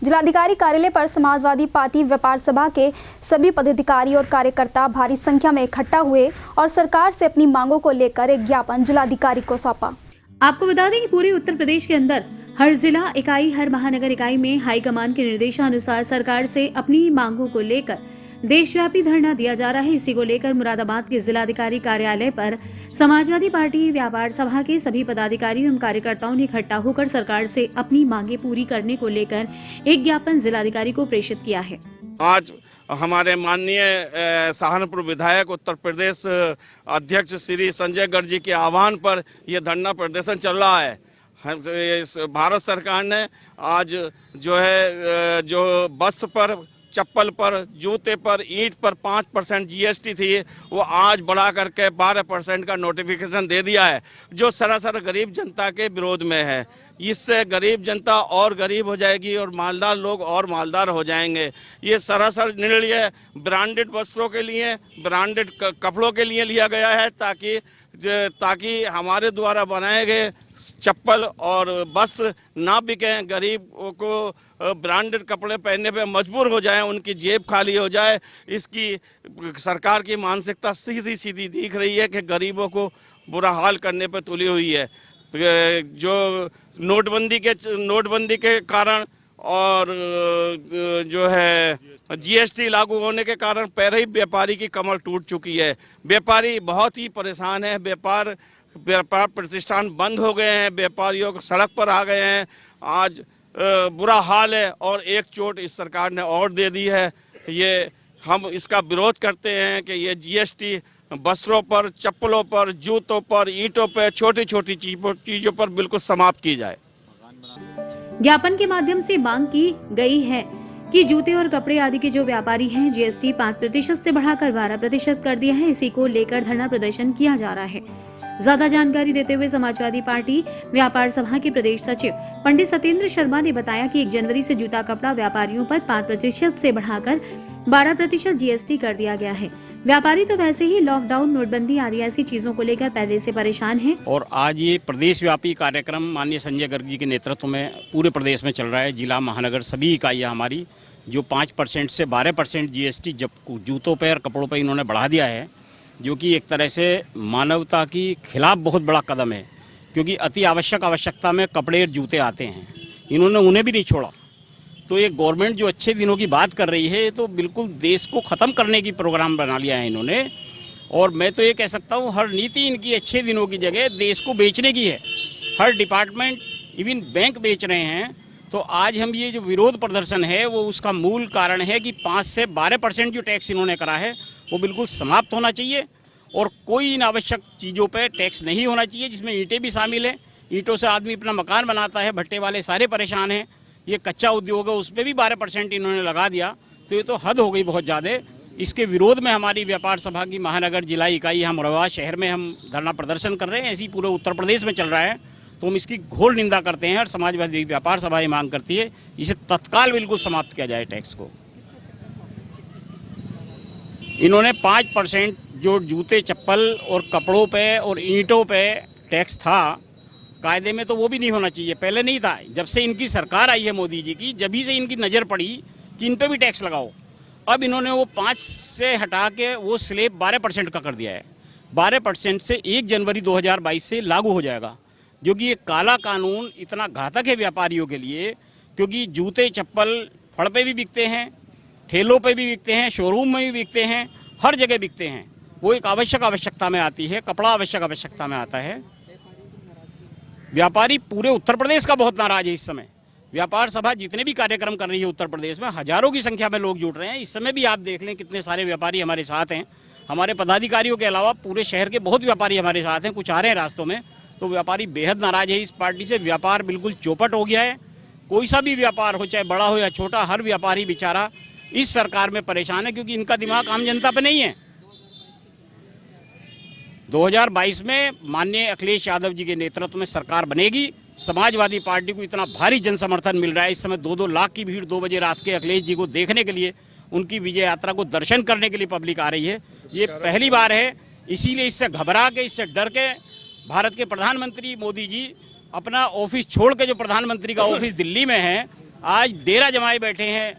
जिलाधिकारी कार्यालय पर समाजवादी पार्टी व्यापार सभा के सभी पदाधिकारी और कार्यकर्ता भारी संख्या में इकट्ठा हुए और सरकार से अपनी मांगों को लेकर एक ज्ञापन जिलाधिकारी को सौंपा। आपको बता दें कि पूरे उत्तर प्रदेश के अंदर हर जिला इकाई, हर महानगर इकाई में हाईकमान के निर्देशानुसार सरकार से अपनी मांगों को लेकर देशव्यापी धरना दिया जा रहा है। इसी को लेकर मुरादाबाद के जिलाधिकारी कार्यालय पर समाजवादी पार्टी व्यापार सभा के सभी पदाधिकारी एवं कार्यकर्ताओं ने इकट्ठा होकर सरकार से अपनी मांगे पूरी करने को लेकर एक ज्ञापन जिलाधिकारी को प्रेषित किया है। आज हमारे माननीय सहारनपुर विधायक उत्तर प्रदेश अध्यक्ष श्री संजय गर्ग जी के आह्वान पर यह धरना प्रदर्शन चल रहा है। भारत सरकार ने आज जो वस्त्र पर, चप्पल पर, जूते पर, ईंट पर 5% GST थी, वो आज बढ़ा करके 12% का नोटिफिकेशन दे दिया है, जो सरासर गरीब जनता के विरोध में है। इससे गरीब जनता और गरीब हो जाएगी और मालदार लोग और मालदार हो जाएंगे। ये सरासर निर्णय ब्रांडेड वस्त्रों के लिए, ब्रांडेड कपड़ों के लिए लिया गया है, ताकि हमारे द्वारा बनाए गए चप्पल और वस्त्र ना बिकें, गरीबों को ब्रांडेड कपड़े पहनने पे मजबूर हो जाएं, उनकी जेब खाली हो जाए। इसकी सरकार की मानसिकता सीधी सीधी दिख रही है कि गरीबों को बुरा हाल करने पे तुली हुई है। जो नोटबंदी के कारण और जो है GST लागू होने के कारण पहले ही व्यापारी की कमर टूट चुकी है। व्यापारी बहुत ही परेशान है, व्यापार प्रतिष्ठान बंद हो गए हैं, व्यापारियों को सड़क पर आ गए हैं। आज बुरा हाल है और एक चोट इस सरकार ने और दे दी है। ये हम इसका विरोध करते हैं कि ये GST वस्त्रों पर, चप्पलों पर, जूतों पर, ईंटों पर, छोटी छोटी चीजों पर बिल्कुल समाप्त की जाए। ज्ञापन के माध्यम से मांग की गई है कि जूते और कपड़े आदि के जो व्यापारी हैं GST 5% से बढ़ाकर 12% कर दिया है। इसी को लेकर धरना प्रदर्शन किया जा रहा है। ज्यादा जानकारी देते हुए समाजवादी पार्टी व्यापार सभा के प्रदेश सचिव पंडित सत्येंद्र शर्मा ने बताया कि 1 जनवरी से जूता कपड़ा व्यापारियों पर 5% से बढ़ाकर 12% GST कर दिया गया है। व्यापारी तो वैसे ही लॉकडाउन, नोटबंदी आदि ऐसी चीजों को लेकर पहले से परेशान हैं। और आज ये प्रदेश व्यापी कार्यक्रम माननीय संजय गर्ग जी के नेतृत्व में पूरे प्रदेश में चल रहा है। जिला, महानगर सभी इकाइयाँ हमारी जो 5% से 12% GST जब जूतों पर और कपड़ों पर इन्होंने बढ़ा दिया है, जो कि एक तरह से मानवता की खिलाफ बहुत बड़ा कदम है, क्योंकि अति आवश्यकता में कपड़े और जूते आते हैं, इन्होंने उन्हें भी नहीं छोड़ा। तो ये गवर्नमेंट जो अच्छे दिनों की बात कर रही है, तो बिल्कुल देश को ख़त्म करने की प्रोग्राम बना लिया है इन्होंने। और मैं तो ये कह सकता हूँ, हर नीति इनकी अच्छे दिनों की जगह देश को बेचने की है। हर डिपार्टमेंट, इवन बैंक बेच रहे हैं। तो आज हम ये जो विरोध प्रदर्शन है, वो उसका मूल कारण है कि 5 से 12% जो टैक्स इन्होंने करा है, वो बिल्कुल समाप्त होना चाहिए। और कोई अनावश्यक चीज़ों पे टैक्स नहीं होना चाहिए, जिसमें ईंटें भी शामिल हैं। ईंटों से आदमी अपना मकान बनाता है, भट्टे वाले सारे परेशान हैं। ये कच्चा उद्योग है, उस पर भी 12% इन्होंने लगा दिया, तो ये तो हद हो गई बहुत ज़्यादा। इसके विरोध में हमारी व्यापार सभा की महानगर जिला इकाई हम मुरादाबाद शहर में हम धरना प्रदर्शन कर रहे हैं। ऐसी पूरे उत्तर प्रदेश में चल रहा है, तो हम इसकी घोर निंदा करते हैं। और समाजवादी व्यापार सभा ये मांग करती है, इसे तत्काल बिल्कुल समाप्त किया जाए टैक्स को। इन्होंने 5% जो जूते, चप्पल और कपड़ों पे और ईंटों पे टैक्स था कायदे में, तो वो भी नहीं होना चाहिए। पहले नहीं था, जब से इनकी सरकार आई है मोदी जी की, जब ही से इनकी नज़र पड़ी कि इन पे भी टैक्स लगाओ। अब इन्होंने वो 5 से हटा के वो स्लैब 12% का कर दिया है। 12% से 1 जनवरी 2022 से लागू हो जाएगा, जो कि ये काला कानून इतना घातक है व्यापारियों के लिए। क्योंकि जूते, चप्पल फड़ पे भी बिकते हैं, ठेलों पे भी बिकते हैं, शोरूम में भी बिकते हैं, हर जगह बिकते हैं। वो एक आवश्यकता में आती है, कपड़ा आवश्यकता में आता है। व्यापारी पूरे उत्तर प्रदेश का बहुत नाराज है इस समय। व्यापार सभा जितने भी कार्यक्रम कर रही है उत्तर प्रदेश में, हजारों की संख्या में लोग जुड़ रहे हैं। इस समय भी आप देख लें कितने सारे व्यापारी हमारे साथ हैं। हमारे पदाधिकारियों के अलावा पूरे शहर के बहुत व्यापारी हमारे साथ हैं, कुछ आ रहे हैं रास्तों में। तो व्यापारी बेहद नाराज है इस पार्टी से। व्यापार बिल्कुल चौपट हो गया है। कोई सा भी व्यापार हो, चाहे बड़ा हो या छोटा, हर व्यापारी बेचारा इस सरकार में परेशान है, क्योंकि इनका दिमाग आम जनता पे नहीं है। 2022 में माननीय अखिलेश यादव जी के नेतृत्व में सरकार बनेगी। समाजवादी पार्टी को इतना भारी जन समर्थन मिल रहा है। इस समय 2-2 लाख की भीड़ 2 बजे रात के अखिलेश जी को देखने के लिए, उनकी विजय यात्रा को दर्शन करने के लिए पब्लिक आ रही है। ये पहली बार है, इसीलिए इससे घबरा के, इससे डर के भारत के प्रधानमंत्री मोदी जी अपना ऑफिस छोड़ के, जो प्रधानमंत्री का ऑफिस दिल्ली में है, आज डेरा जमाए बैठे हैं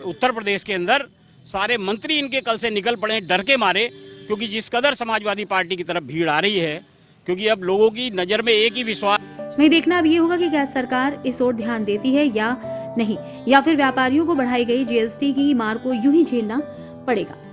उत्तर प्रदेश के अंदर। सारे मंत्री इनके कल से निकल पड़े डर के मारे, क्योंकि जिस कदर समाजवादी पार्टी की तरफ भीड़ आ रही है, क्योंकि अब लोगों की नज़र में एक ही विश्वास। वहीं देखना अब ये होगा कि क्या सरकार इस ओर ध्यान देती है या नहीं, या फिर व्यापारियों को बढ़ाई गई GST की मार को यूं ही झेलना पड़ेगा।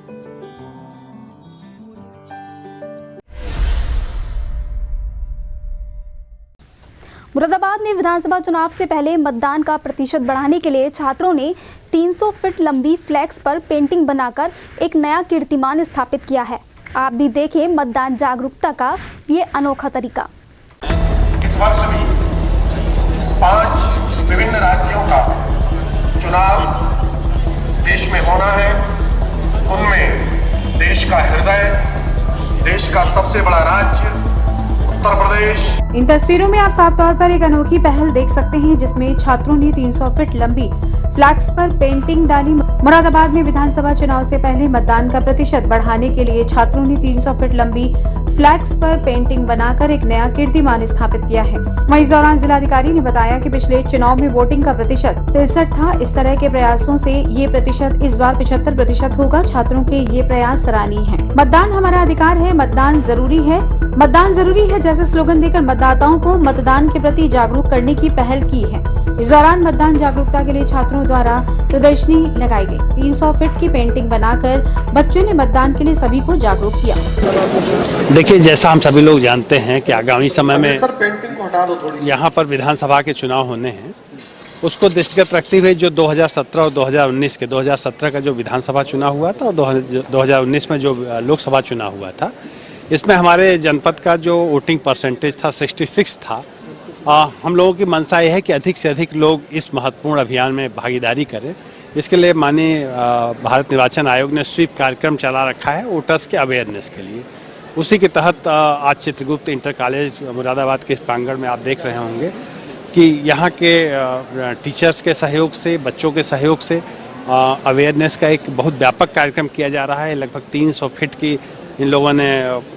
मुरादाबाद में विधानसभा चुनाव से पहले मतदान का प्रतिशत बढ़ाने के लिए छात्रों ने 300 फीट लंबी फ्लैक्स पर पेंटिंग बनाकर एक नया कीर्तिमान स्थापित किया है। आप भी देखें मतदान जागरूकता का ये अनोखा तरीका। इस वर्ष भी 5 विभिन्न राज्यों का चुनाव देश में होना है। उनमें देश का हृदय, देश का सबसे बड़ा राज्य उत्तर प्रदेश। इन तस्वीरों में आप साफ तौर पर एक अनोखी पहल देख सकते हैं जिसमें छात्रों ने 300 फीट लंबी फ्लैक्स पर पेंटिंग डाली। मुरादाबाद में विधानसभा चुनाव से पहले मतदान का प्रतिशत बढ़ाने के लिए छात्रों ने 300 फीट लंबी फ्लैक्स पर पेंटिंग बनाकर एक नया कीर्तिमान स्थापित किया है। वहीं इस दौरान जिलाधिकारी ने बताया कि पिछले चुनाव में वोटिंग का प्रतिशत 63 था। इस तरह के प्रयासों से ये प्रतिशत इस बार 75% होगा। छात्रों के ये प्रयास सराहनीय है। मतदान हमारा अधिकार है, मतदान जरूरी है, मतदान जरूरी है जैसे स्लोगन देकर मतदाताओं को मतदान के प्रति जागरूक करने की पहल की है। इस दौरान मतदान जागरूकता के लिए छात्रों द्वारा प्रदर्शनी लगाई गई। 300 फीट की पेंटिंग बनाकर बच्चों ने मतदान के लिए सभी को जागरूक किया। देखिए, जैसा हम सभी लोग जानते हैं कि आगामी समय में पेंटिंग को हटा दो थोड़ी, यहाँ पर विधानसभा के चुनाव होने हैं। उसको दृष्टिगत रखते हुए जो 2017 और 2019 के 2017 का जो विधानसभा चुनाव हुआ था और 2019 में जो लोकसभा चुनाव हुआ था, इसमें हमारे जनपद का जो वोटिंग परसेंटेज था 66 था। हम लोगों की मंशा ये है कि अधिक से अधिक लोग इस महत्वपूर्ण अभियान में भागीदारी करें। इसके लिए माननीय भारत निर्वाचन आयोग ने स्वीप कार्यक्रम चला रखा है वोटर्स के अवेयरनेस के लिए। उसी के तहत आज चित्रगुप्त इंटर कॉलेज मुरादाबाद के इस प्रांगण में आप देख रहे होंगे कि यहाँ के टीचर्स के सहयोग से, बच्चों के सहयोग से अवेयरनेस का एक बहुत व्यापक कार्यक्रम किया जा रहा है। लगभग 300 फीट की इन लोगों ने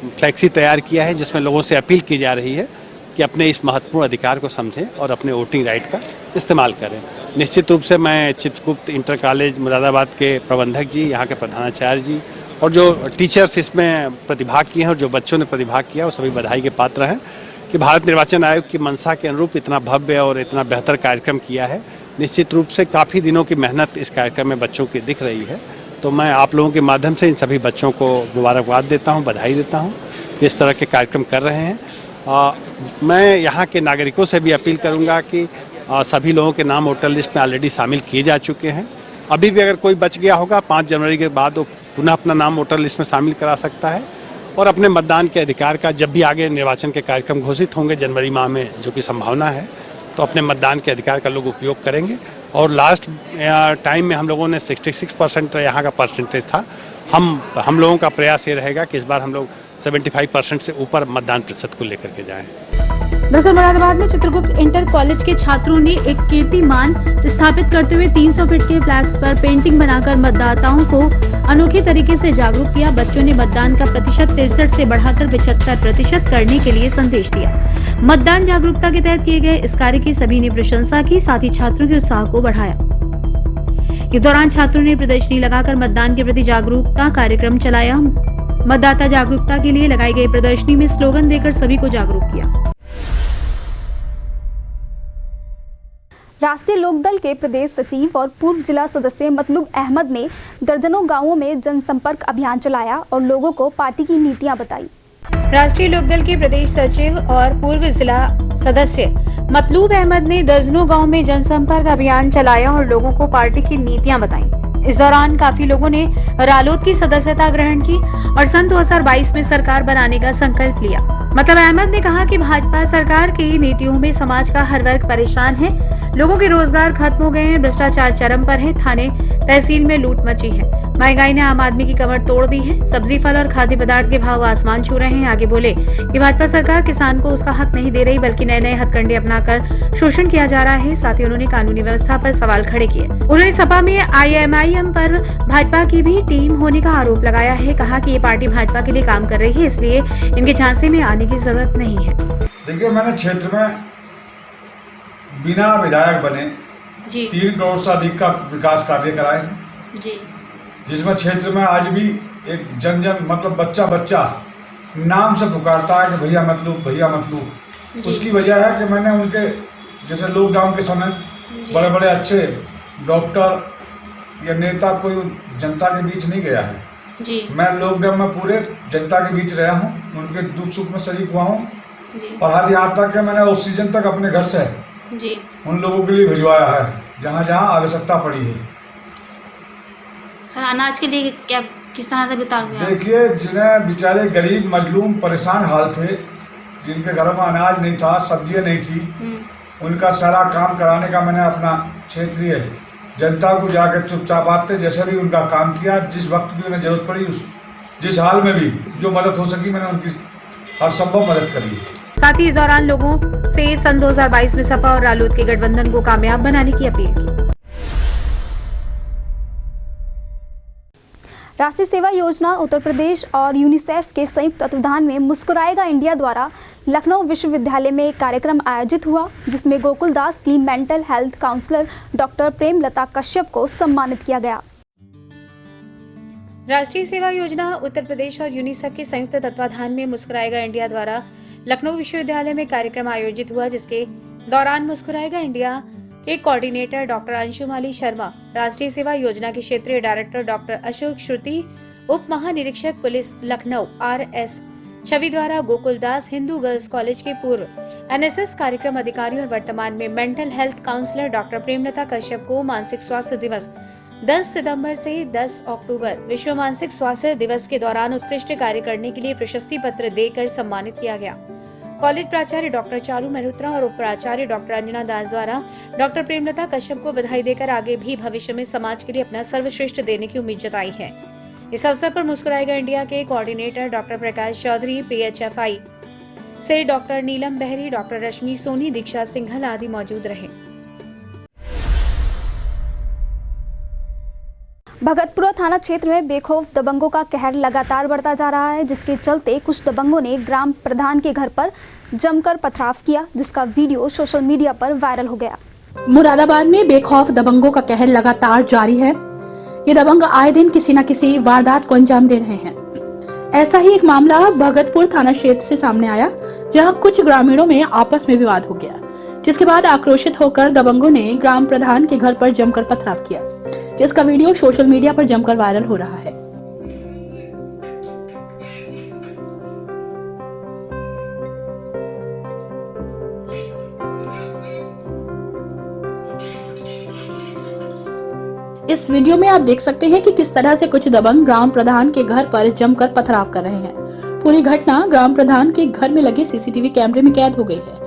फ्लैक्सी तैयार किया है जिसमें लोगों से अपील की जा रही है कि अपने इस महत्वपूर्ण अधिकार को समझें और अपने वोटिंग राइट का इस्तेमाल करें। निश्चित रूप से मैं चित्रगुप्त इंटर कॉलेज मुरादाबाद के प्रबंधक जी, यहाँ के प्रधानाचार्य जी और जो टीचर्स इसमें प्रतिभाग किए हैं और जो बच्चों ने प्रतिभाग किया वो सभी बधाई के पात्र हैं कि भारत निर्वाचन आयोग की मंशा के अनुरूप इतना भव्य और इतना बेहतर कार्यक्रम किया है। निश्चित रूप से काफ़ी दिनों की मेहनत इस कार्यक्रम में बच्चों की दिख रही है। तो मैं आप लोगों के माध्यम से इन सभी बच्चों को मुबारकबाद देता हूं, बधाई देता हूं कि इस तरह के कार्यक्रम कर रहे हैं। मैं यहाँ के नागरिकों से भी अपील करूंगा कि सभी लोगों के नाम वोटर लिस्ट में ऑलरेडी शामिल किए जा चुके हैं। अभी भी अगर कोई बच गया होगा 5 जनवरी के बाद वो पुनः अपना नाम वोटर लिस्ट में शामिल करा सकता है और अपने मतदान के अधिकार का जब भी आगे निर्वाचन के कार्यक्रम घोषित होंगे जनवरी माह में, जो कि संभावना है, तो अपने मतदान के अधिकार का लोग उपयोग करेंगे। और लास्ट टाइम में हम लोगों ने 66% यहाँ का परसेंटेज था। हम लोगों का प्रयास ये रहेगा कि इस बार हम लोग 75% से ऊपर मतदान प्रतिशत को लेकर के जाएं। दरअसल मुरादाबाद में चित्रगुप्त इंटर कॉलेज के छात्रों ने एक कीर्तिमान स्थापित करते हुए 300 फीट के फ्लैग्स पर पेंटिंग बनाकर मतदाताओं को अनोखे तरीके से जागरूक किया। बच्चों ने मतदान का प्रतिशत 63 से बढ़ाकर 75% करने के लिए संदेश दिया। मतदान जागरूकता के तहत किए गए इस कार्य की सभी ने प्रशंसा की, साथ ही छात्रों के उत्साह को बढ़ाया। इस दौरान छात्रों ने प्रदर्शनी लगाकर मतदान के प्रति जागरूकता कार्यक्रम चलाया। मतदाता जागरूकता के लिए लगाई गई प्रदर्शनी में स्लोगन देकर सभी को जागरूक किया। राष्ट्रीय लोकदल के प्रदेश सचिव और पूर्व जिला सदस्य मतलूब अहमद ने दर्जनों गांवों में जनसंपर्क अभियान चलाया और लोगों को पार्टी की नीतियां बताई। राष्ट्रीय लोकदल के प्रदेश सचिव और पूर्व जिला सदस्य मतलूब अहमद ने दर्जनों गांव में जनसंपर्क अभियान चलाया और लोगों को पार्टी की नीतियां बताई। इस दौरान काफी लोगों ने रालोद की सदस्यता ग्रहण की और सन 2022 में सरकार बनाने का संकल्प लिया। मतलब अहमद ने कहा कि भाजपा सरकार की नीतियों में समाज का हर वर्ग परेशान है, लोगों के रोजगार खत्म हो गए हैं, भ्रष्टाचार चरम पर है, थाने तहसील में लूट मची है, महंगाई ने आम आदमी की कमर तोड़ दी है, सब्जी फल और खाद्य पदार्थ के भाव आसमान छू रहे हैं। आगे बोले कि भाजपा सरकार किसान को उसका हक नहीं दे रही, बल्कि नए नए हथकंडे अपनाकर शोषण किया जा रहा है। साथ ही उन्होंने कानूनी व्यवस्था पर सवाल खड़े किए। उन्होंने सपा में IMIM पर भाजपा की भी टीम होने का आरोप लगाया है। कहा कि ये पार्टी भाजपा के लिए काम कर रही है, इसलिए इनके झांसे में आने की जरूरत नहीं है। देखिए, मैंने क्षेत्र में बिना विधायक बने 3 करोड़ से अधिक का विकास कार्य कराए हैं जी, जिसमें क्षेत्र में आज भी एक जन मतलब बच्चा नाम से पुकारता है कि भैया मतलूब। उसकी वजह है कि मैंने उनके जैसे लॉकडाउन के समय बड़े बड़े अच्छे डॉक्टर या नेता कोई जनता के बीच नहीं गया है जी। मैं लॉकडाउन में पूरे जनता के बीच रहा हूँ, उनके दुख सुख में शरीक हुआ हूँ पढ़ा यहाँ तक कि मैंने ऑक्सीजन तक अपने घर से उन लोगों के लिए भिजवाया है जहाँ जहाँ आवश्यकता पड़ी है। सर अनाज के लिए क्या किस तरह से वितरण किया? देखिए, जिन्हें बेचारे गरीब मजलूम परेशान हाल थे, जिनके घर में अनाज नहीं था, सब्जियां नहीं थी, उनका सारा काम कराने का मैंने अपना क्षेत्रीय जनता को जाकर चुपचाप आते जैसे भी उनका काम किया। जिस वक्त भी उन्हें जरूरत पड़ी, जिस हाल में भी जो मदद हो सकी, मैंने उनकी हर संभव मदद करी। साथ ही इस दौरान लोगों से सन 2022 में सपा और रालोद के गठबंधन को कामयाब बनाने की अपील की। राष्ट्रीय सेवा योजना उत्तर प्रदेश और यूनिसेफ के संयुक्त तत्वाधान में मुस्कुराएगा इंडिया द्वारा लखनऊ विश्वविद्यालय में एक कार्यक्रम आयोजित हुआ, जिसमें गोकुल दास की mental health counsellor doctor Premlata Kashyap को सम्मानित किया गया। राष्ट्रीय सेवा योजना उत्तर प्रदेश और यूनिसेफ के संयुक्त तत्वाधान में मुस्कुराएगा इंडिया द्वारा लखनऊ विश्वविद्यालय में कार्यक्रम आयोजित हुआ, जिसके दौरान मुस्कुराएगा इंडिया के कोऑर्डिनेटर डॉक्टर अंशुमाली शर्मा, राष्ट्रीय सेवा योजना के क्षेत्रीय डायरेक्टर डॉक्टर अशोक श्रुति, उप महानिरीक्षक पुलिस लखनऊ RS छवि द्वारा गोकुल दास हिंदू गर्ल्स कॉलेज के पूर्व NSS कार्यक्रम अधिकारी और वर्तमान में mental health counsellor doctor Premlata Kashyap को मानसिक स्वास्थ्य दिवस 10 सितंबर से 10 अक्टूबर विश्व मानसिक स्वास्थ्य दिवस के दौरान उत्कृष्ट कार्य करने के लिए प्रशस्ति पत्र देकर सम्मानित किया गया। कॉलेज प्राचार्य डॉक्टर चारू मल्होत्रा और उप प्राचार्य डॉक्टर अंजना दास द्वारा डॉक्टर प्रेमलता कश्यप को बधाई देकर आगे भी भविष्य में समाज के लिए अपना सर्वश्रेष्ठ देने की उम्मीद जताई है। इस अवसर पर मुस्कुराएगा इंडिया के coordinator doctor Prakash Chaudhary, PHFI से डॉक्टर नीलम बहरी, डॉक्टर रश्मि सोनी, दीक्षा सिंघल आदि मौजूद रहे। भगतपुरा थाना क्षेत्र में बेखौफ दबंगों का कहर लगातार बढ़ता जा रहा है, जिसके चलते कुछ दबंगों ने ग्राम प्रधान के घर पर जमकर पथराव किया, जिसका वीडियो सोशल मीडिया पर वायरल हो गया। मुरादाबाद में बेखौफ दबंगों का कहर लगातार जारी है। ये दबंग आए दिन किसी न किसी वारदात को अंजाम दे रहे हैं। ऐसा ही एक मामला भगतपुर थाना क्षेत्र से सामने आया, जहां कुछ ग्रामीणों में आपस में विवाद हो गया, जिसके बाद आक्रोशित होकर दबंगों ने ग्राम प्रधान के घर पर जमकर पथराव किया, जिसका वीडियो सोशल मीडिया पर जमकर वायरल हो रहा है। इस वीडियो में आप देख सकते हैं कि किस तरह से कुछ दबंग ग्राम प्रधान के घर पर जमकर पथराव कर रहे हैं। पूरी घटना ग्राम प्रधान के घर में लगे CCTV कैमरे में कैद हो गई है।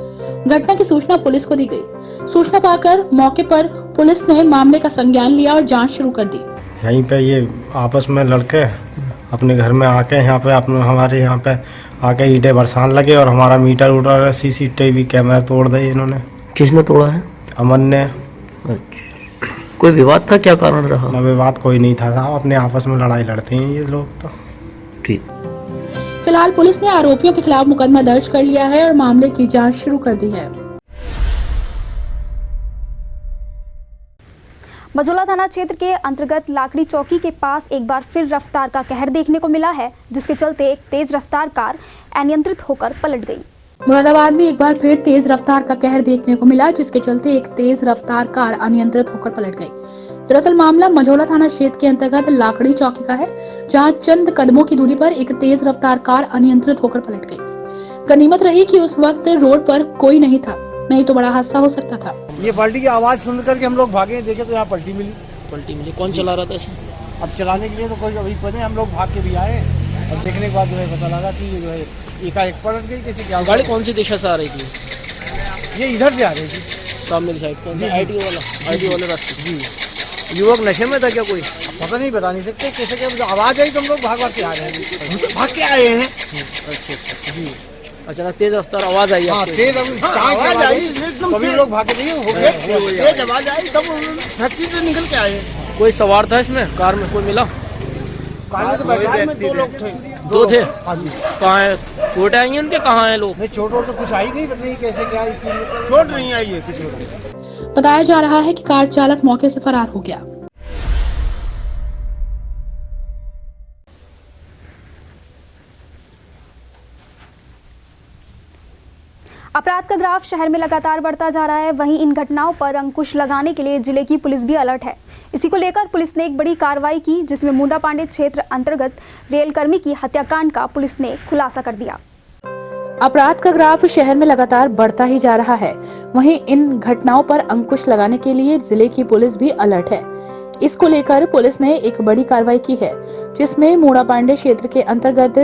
घटना की सूचना पुलिस को दी गई। सूचना पाकर मौके पर पुलिस ने मामले का संज्ञान लिया और जांच शुरू कर दी। यहीं पे ये आपस में लड़के अपने घर में आके यहाँ पे हमारे यहाँ पे आके ईंटें बरसाने लगे और हमारा मीटर उटर CCTV कैमरा तोड़ दिए इन्होंने। किसने तोड़ा है? अमन ने। अच्छा, कोई विवाद था? क्या कारण रहा? ना विवाद कोई नहीं था साहब, अपने आपस में लड़ाई लड़ते हैं ये लोग तो। ठीक। फिलहाल पुलिस ने आरोपियों के खिलाफ मुकदमा दर्ज कर लिया है और मामले की जांच शुरू कर दी है। मझौला थाना क्षेत्र के अंतर्गत लाकड़ी चौकी के पास एक बार फिर रफ्तार का कहर देखने को मिला है, जिसके चलते एक तेज रफ्तार कार अनियंत्रित होकर पलट गई। मुरादाबाद में एक बार फिर तेज रफ्तार का कहर देखने को मिला, जिसके चलते एक तेज रफ्तार कार अनियंत्रित होकर पलट गई। दरअसल मामला मझौला थाना क्षेत्र के अंतर्गत लाकड़ी चौकी का है, जहां चंद कदमों की दूरी पर एक तेज रफ्तार कार अनियंत्रित होकर पलट गई। गनीमत रही कि उस वक्त रोड पर कोई नहीं था, नहीं तो बड़ा हादसा हो सकता था। ये पलटी की आवाज सुनकर के हम लोग भागे, देखे तो यहाँ पलटी मिली। कौन चला रहा था इसे? अब चलाने के लिए तो कोई अभी पता नहीं, हम लोग भाग के भी आए और देखने के बाद जो है पता लगा कि ये जो है एकाएक पलट गई। कैसे क्या गाड़ी कौन सी दिशा से आ रही थी? ये इधर से आ रही थी, सामने की साइड। आईटी वाले रास्ते। जी। युवक नशे में था क्या कोई? पता नहीं सकते कैसे क्या आवाज आई तो हम लोग भाग के आ रहे हैं, भाग के आए हैं। अच्छा जी। अचानक तेज रफ्तार आवाज आई? तेज आवाज आई, कभी लोग भाग के नहीं हो गए, तेज आवाज आई तब फैक्ट्री से निकल के आए। कोई सवार था इसमें? कार में कोई मिला? कार में बैठाए में 2 लोग थे। 2 थे? कहाँ है? चोट आई है उनके? कहाँ है लोग? नहीं, चोट तो कुछ आई नहीं, पता नहीं कैसे क्या चोट नहीं आई है किसी को। बताया जा रहा है कि कार चालक मौके से फरार हो गया। अपराध का ग्राफ शहर में लगातार बढ़ता जा रहा है, वहीं इन घटनाओं पर अंकुश लगाने के लिए जिले की पुलिस भी अलर्ट है। इसी को लेकर पुलिस ने एक बड़ी कार्रवाई की, जिसमें मुंडा पांडे क्षेत्र अंतर्गत रेलकर्मी की हत्याकांड का पुलिस ने खुलासा कर दिया। अपराध का ग्राफ शहर में लगातार बढ़ता ही जा रहा है। वहीं इन घटनाओं पर अंकुश लगाने के लिए जिले की पुलिस भी अलर्ट है। इसको लेकर पुलिस ने एक बड़ी कार्रवाई की है, जिसमें मूड़ा पांडे क्षेत्र के अंतर्गत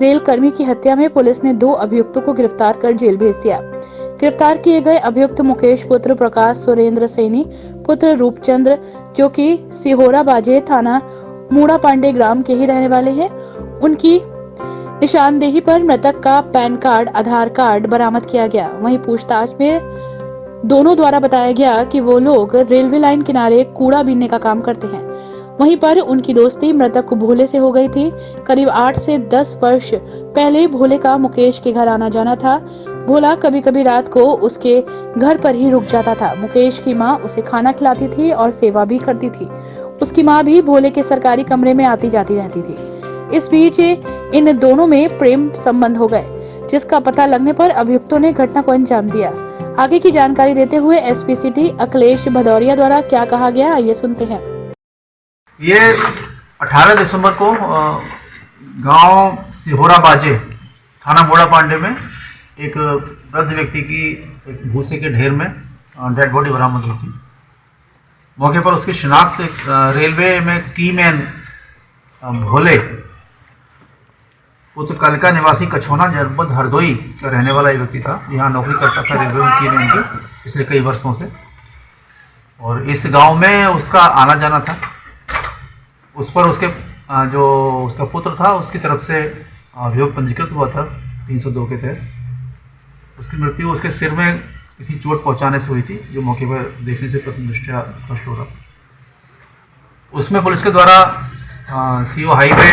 रेल कर्मी की हत्या में पुलिस ने 2 अभियुक्तों को गिरफ्तार कर जेल भेज दिया। गिरफ्तार किए गए अभियुक्त मुकेश पुत्र प्रकाश सुरेंद्र सैनी पुत्र रूपचंद्र, जो कि सिहोरा बाजे थाना मूड़ा पांडे ग्राम के ही रहने वाले हैं। उनकी निशानदेही पर मृतक का पैन कार्ड, आधार कार्ड बरामद किया गया। वहीं पूछताछ में दोनों द्वारा बताया गया कि वो लोग रेलवे लाइन किनारे कूड़ा बीनने का काम करते हैं। वहीं पर उनकी दोस्ती मृतक भोले से हो गई थी। करीब 8 से 10 वर्ष पहले भोले का मुकेश के घर आना जाना था। भोला कभी कभी रात को उसके घर पर ही रुक जाता था। मुकेश की मां उसे खाना खिलाती थी और सेवा भी करती थी। उसकी मां भी भोले के सरकारी कमरे में आती जाती रहती थी। इस बीच इन दोनों में प्रेम संबंध हो गए, जिसका पता लगने पर अभियुक्तों ने घटना को अंजाम दिया। आगे की जानकारी देते हुए एसपी सिटी अखिलेश भदौरिया द्वारा क्या कहा गया, आइए सुनते हैं। ये 18 दिसंबर को गांव सिहोरा बाजे थाना मूड़ा पांडे में एक वृद्ध व्यक्ति की एक भूसे के ढेर में डेड बॉडी बरामद हुई थी। मौके पर उसकी शिनाख्त रेलवे में कीमैन भोले पुत्र कलका निवासी कछौना जनपद हरदोई का रहने वाला एक व्यक्ति था। यहाँ नौकरी करता था रेलवे में कीमैन की पिछले कई वर्षों से, और इस गांव में उसका आना जाना था। उस पर उसके जो उसका पुत्र था उसकी तरफ से अभियोग पंजीकृत हुआ था 302 के तहत। उसकी मृत्यु उसके सिर में किसी चोट पहुंचाने से हुई थी, जो मौके पर देखने से प्रथम दृष्टया स्पष्ट हो रहा था। उसमें पुलिस के द्वारा सीओ हाईवे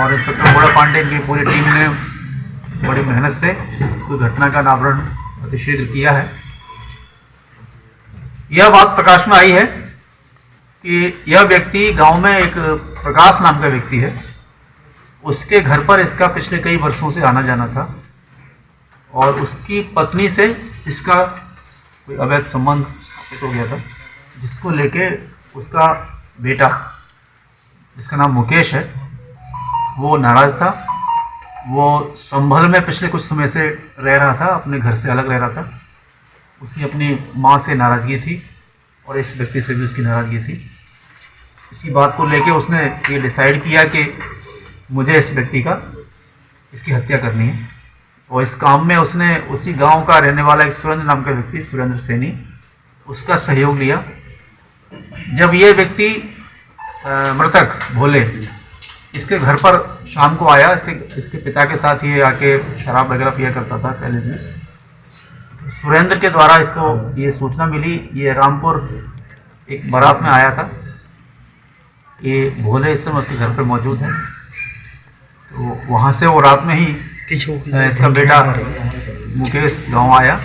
और इंस्पेक्टर मूड़ा पांडे की पूरी टीम ने बड़ी मेहनत से इस घटना का अनावरण अतिशीघ्र किया है। यह बात प्रकाश में आई है कि यह व्यक्ति गांव में एक प्रकाश नाम का व्यक्ति है, उसके घर पर इसका पिछले कई वर्षों से आना जाना था, और उसकी पत्नी से इसका कोई अवैध संबंध स्थापित हो गया था, जिसको लेके उसका बेटा, जिसका नाम मुकेश है, वो नाराज था। वो संभल में पिछले कुछ समय से रह रहा था, अपने घर से अलग रह रहा था। उसकी अपनी माँ से नाराज़गी थी और इस व्यक्ति से भी उसकी नाराज़गी थी। इसी बात को लेके उसने ये डिसाइड किया कि मुझे इस व्यक्ति का इसकी हत्या करनी है, और इस काम में उसने उसी गांव का रहने वाला एक सुरेंद्र नाम का व्यक्ति, सुरेंद्र सैनी, उसका सहयोग लिया। जब ये व्यक्ति मृतक भोले इसके घर पर शाम को आया, इसके पिता के साथ ही आके शराब वगैरह पिया करता था पहले से। तो सुरेंद्र के द्वारा इसको ये सूचना मिली, ये रामपुर एक बारात में आया था कि भोले इस समय उसके घर पर मौजूद है। तो वहाँ से वो रात में ही इसका बेटा मुकेश गांव आया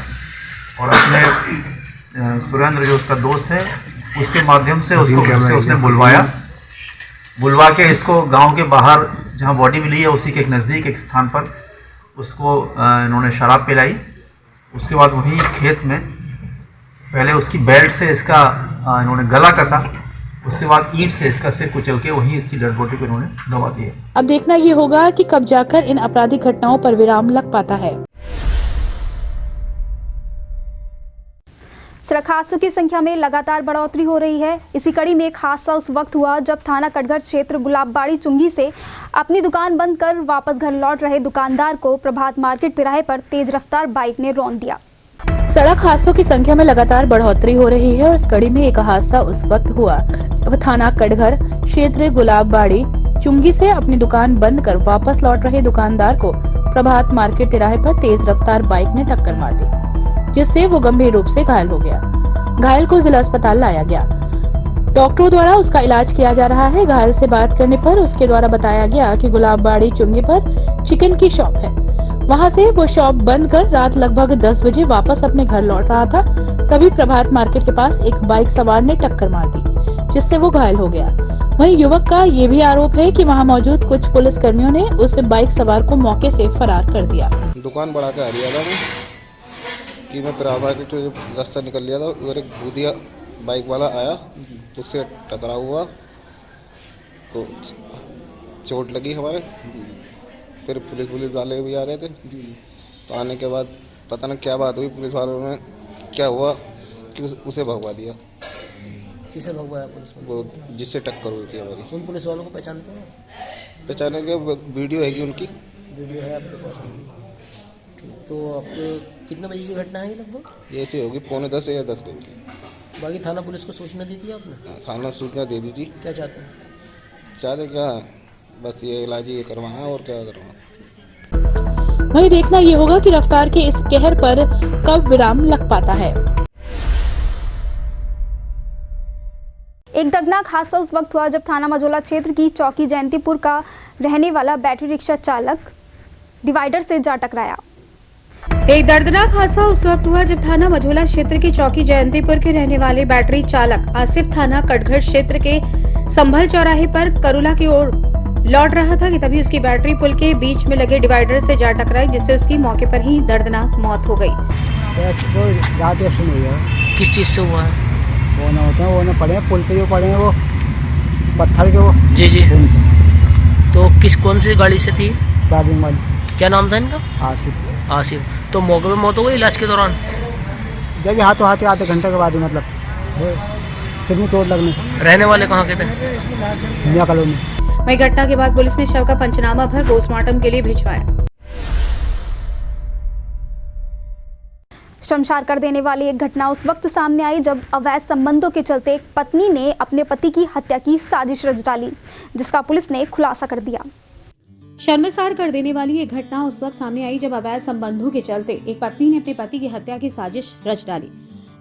और अपने सुरेंद्र जो उसका दोस्त है उसके माध्यम से उसको घर से उसने बुलवा के इसको गांव के बाहर जहां बॉडी मिली है उसी के एक नज़दीक एक स्थान पर उसको इन्होंने शराब पिलाई। उसके बाद वहीं खेत में पहले उसकी बेल्ट से इसका इन्होंने गला कसा, उसके बाद ईंट से इसका सिर कुचल के वहीं इसकी डेड बॉडी को इन्होंने दबा दिया। अब देखना ये होगा कि कब जाकर इन आपराधिक घटनाओं पर विराम लग पाता है। सड़क हादसों की संख्या में लगातार बढ़ोतरी हो रही है। इसी कड़ी में एक हादसा उस वक्त हुआ जब थाना कटघर क्षेत्र गुलाबबाड़ी चुंगी से अपनी दुकान बंद कर वापस घर लौट रहे दुकानदार को प्रभात मार्केट तिराहे पर तेज रफ्तार बाइक ने रौंद दिया। सड़क हादसों की संख्या में लगातार बढ़ोतरी हो रही है और इस कड़ी में एक हादसा उस वक्त हुआ जब थाना कटघर क्षेत्र गुलाबबाड़ी चुंगी से अपनी दुकान बंद कर वापस लौट रहे दुकानदार को प्रभात मार्केट तिराहे पर तेज रफ्तार बाइक ने टक्कर मार दी, जिससे वो गंभीर रूप से घायल हो गया। घायल को जिला अस्पताल लाया गया, डॉक्टरों द्वारा उसका इलाज किया जा रहा है। घायल से बात करने पर उसके द्वारा बताया गया कि गुलाबबाड़ी चुंगी पर चिकन की शॉप है, वहां से वो शॉप बंद कर रात लगभग 10 बजे वापस अपने घर लौट रहा था। तभी प्रभात मार्केट के पास एक बाइक सवार ने टक्कर मार दी, जिससे वो घायल हो गया। वहीं युवक का ये भी आरोप है कि वहां मौजूद कुछ पुलिस कर्मियों ने उस बाइक सवार को मौके से फरार कर दिया। दुकान बढ़ा के हरिया था कि मैं प्रभात मार्केट से रास्ता निकल लिया था, उधर एक भूतिया बाइक वाला आया, उससे टकरा हुआ तो चोट लगी हमारे। फिर पुलिस वाले भी आ रहे थे, तो आने के बाद पता नहीं क्या बात हुई, पुलिस वालों ने क्या हुआ कि उसे भगवा दिया। किसे भगवाया पुलिस वालों? वो जिससे टक्कर हुई थी हमारी। उन पुलिस वालों को पहचानते हैं? पहचाने के वीडियो है कि उनकी वीडियो है आपके पास? ठीक, तो आपको कितने बजे की घटना है ये लगभग? ये ऐसी होगी 9:45 या 10 बजे की। बाकी थाना पुलिस को सूचना दी थी आपने? थाना सूचना दे दी थी। क्या चाहते हैं? चाहते क्या, बस ये इलाज ये करवाना और क्या करवाना। वहीं देखना ये होगा कि रफ्तार के इस कहर पर कब विराम लग पाता है। एक दर्दनाक हादसा उस वक्त हुआ जब थाना मझौला क्षेत्र की चौकी जयंतीपुर का रहने वाला बैटरी रिक्शा चालक डिवाइडर से जा टकराया। एक दर्दनाक हादसा उस वक्त हुआ जब थाना मझौला क्षेत्र की चौकी जयंतीपुर के रहने वाले बैटरी चालक आसिफ थाना कटघर क्षेत्र के संभल चौराहे पर करुला की ओर लौट रहा था कि तभी उसकी बैटरी पुल के बीच में लगे डिवाइडर से जा टकराई, जिससे उसकी मौके पर ही दर्दनाक मौत हो गई। किस चीज से हुआ है? वो ना होते हैं, वो ना पड़े हैं पुल पे, जो पड़े हैं वो पत्थर के, वो जी जी। तो कौन सी गाड़ी से थी? चार्जिंग वाली से। क्या नाम था इनका? आसिफ। आसिफ। तो मौके पे मौत हो गई इलाज के दौरान? जब हाथों हाथ आधे घंटे के बाद ही, मतलब सिर में चोट लगने से। रहने वाले कहाँ के थे? मियां कॉलोनी। वही घटना के बाद पुलिस ने शव का पंचनामा भर पोस्टमार्टम के लिए भिजवाया। शर्मसार कर देने वाली एक घटना उस वक्त सामने आई जब अवैध संबंधों के चलते एक पत्नी ने अपने पति की हत्या की साजिश रच डाली, जिसका पुलिस ने खुलासा कर दिया। शर्मसार कर देने वाली एक घटना उस वक्त सामने आई जब अवैध संबंधों के चलते एक पत्नी ने अपने पति की हत्या की साजिश रच डाली,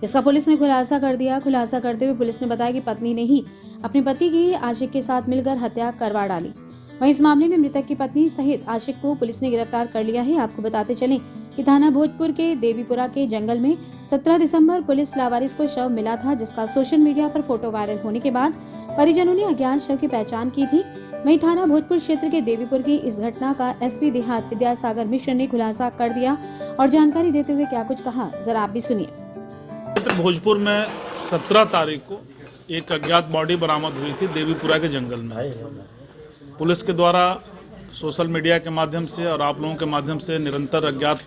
जिसका पुलिस ने खुलासा कर दिया। खुलासा करते हुए पुलिस ने बताया कि पत्नी ने ही अपने पति की आशिक के साथ मिलकर हत्या करवा डाली। वहीं इस मामले में मृतक की पत्नी सहित आशिक को पुलिस ने गिरफ्तार कर लिया है। आपको बताते चलें कि थाना भोजपुर के देवीपुरा के जंगल में 17 दिसंबर पुलिस लावारिस को शव मिला था, जिसका सोशल मीडिया पर फोटो वायरल होने के बाद परिजनों ने अज्ञात शव की पहचान की थी। वहीं थाना भोजपुर क्षेत्र के देवीपुर की इस घटना का एसपी देहात विद्यासागर मिश्र ने खुलासा कर दिया और जानकारी देते हुए क्या कुछ कहा, जरा आप भी सुनिए। क्षेत्र भोजपुर में 17 तारीख को एक अज्ञात बॉडी बरामद हुई थी देवीपुरा के जंगल में। पुलिस के द्वारा सोशल मीडिया के माध्यम से और आप लोगों के माध्यम से निरंतर अज्ञात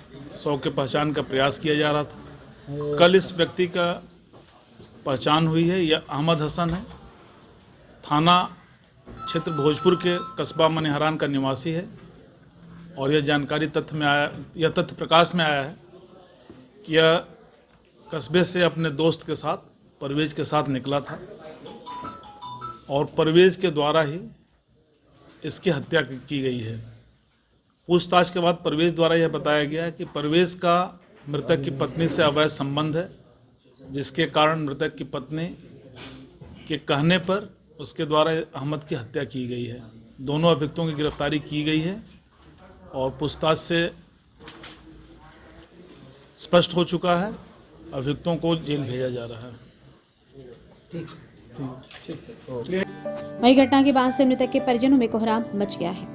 शव के पहचान का प्रयास किया जा रहा था। कल इस व्यक्ति का पहचान हुई है, यह अहमद हसन है। थाना क्षेत्र भोजपुर के कस्बा मनिहारान का निवासी है और यह जानकारी तथ्य प्रकाश में आया है कि यह कस्बे से अपने दोस्त के साथ परवेज के साथ निकला था और परवेज के द्वारा ही इसकी हत्या की गई है। पूछताछ के बाद परवेज द्वारा यह बताया गया है कि परवेज का मृतक की पत्नी से अवैध संबंध है, जिसके कारण मृतक की पत्नी के कहने पर उसके द्वारा अहमद की हत्या की गई है। दोनों अभियुक्तों की गिरफ्तारी की गई है और पूछताछ से स्पष्ट हो चुका है, अभियुक्तों को जेल भेजा जा रहा है। वही घटना के बाद से मृतक के परिजनों में कोहराम मच गया है।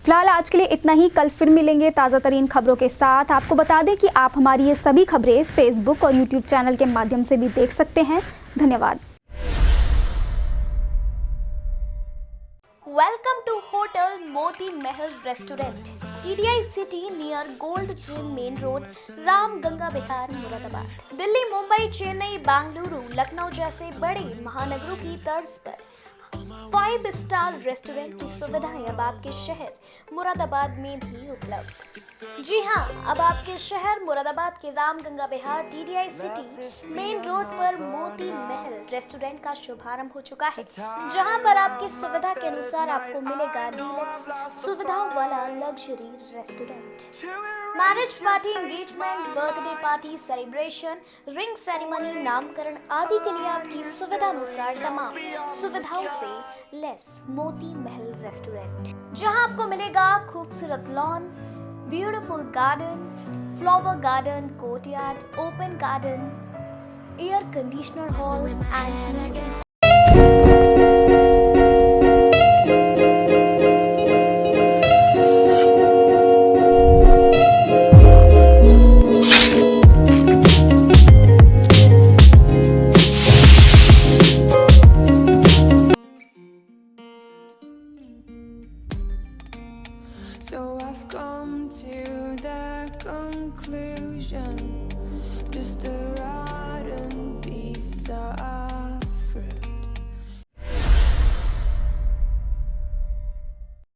फिलहाल आज के लिए इतना ही। कल फिर मिलेंगे ताज़ा तरीन खबरों के साथ। आपको बता दें कि आप हमारी ये सभी खबरें फेसबुक और यूट्यूब चैनल के माध्यम से भी देख सकते हैं। धन्यवाद। Welcome to Hotel Moti Mahal Restaurant, TDI City near Gold Gym Main Road, Ramganga Bihar, Moradabad. Delhi, Mumbai, Chennai, Bengaluru, Lucknow जैसे बड़े महानगरों की तर्ज पर 5 स्टार रेस्टोरेंट की सुविधाएं अब आपके शहर मुरादाबाद में भी उपलब्ध। जी हां, अब आपके शहर मुरादाबाद के Ramganga Bihar TDI city main road पर मोती महल रेस्टोरेंट का शुभारंभ हो चुका है, जहां पर आपकी सुविधा के अनुसार आपको मिलेगा डीलक्स सुविधाओं वाला luxury restaurant. Marriage party, engagement, birthday party, celebration, ring ceremony, नामकरण आदि के लिए आपकी सुविधा अनुसार तमाम सुविधाओं से लेस मोती महल रेस्टोरेंट, जहां आपको मिलेगा खूबसूरत lawn, beautiful garden, flower garden, courtyard, open garden, air conditioner hall and meeting. confusion, just a rotten piece of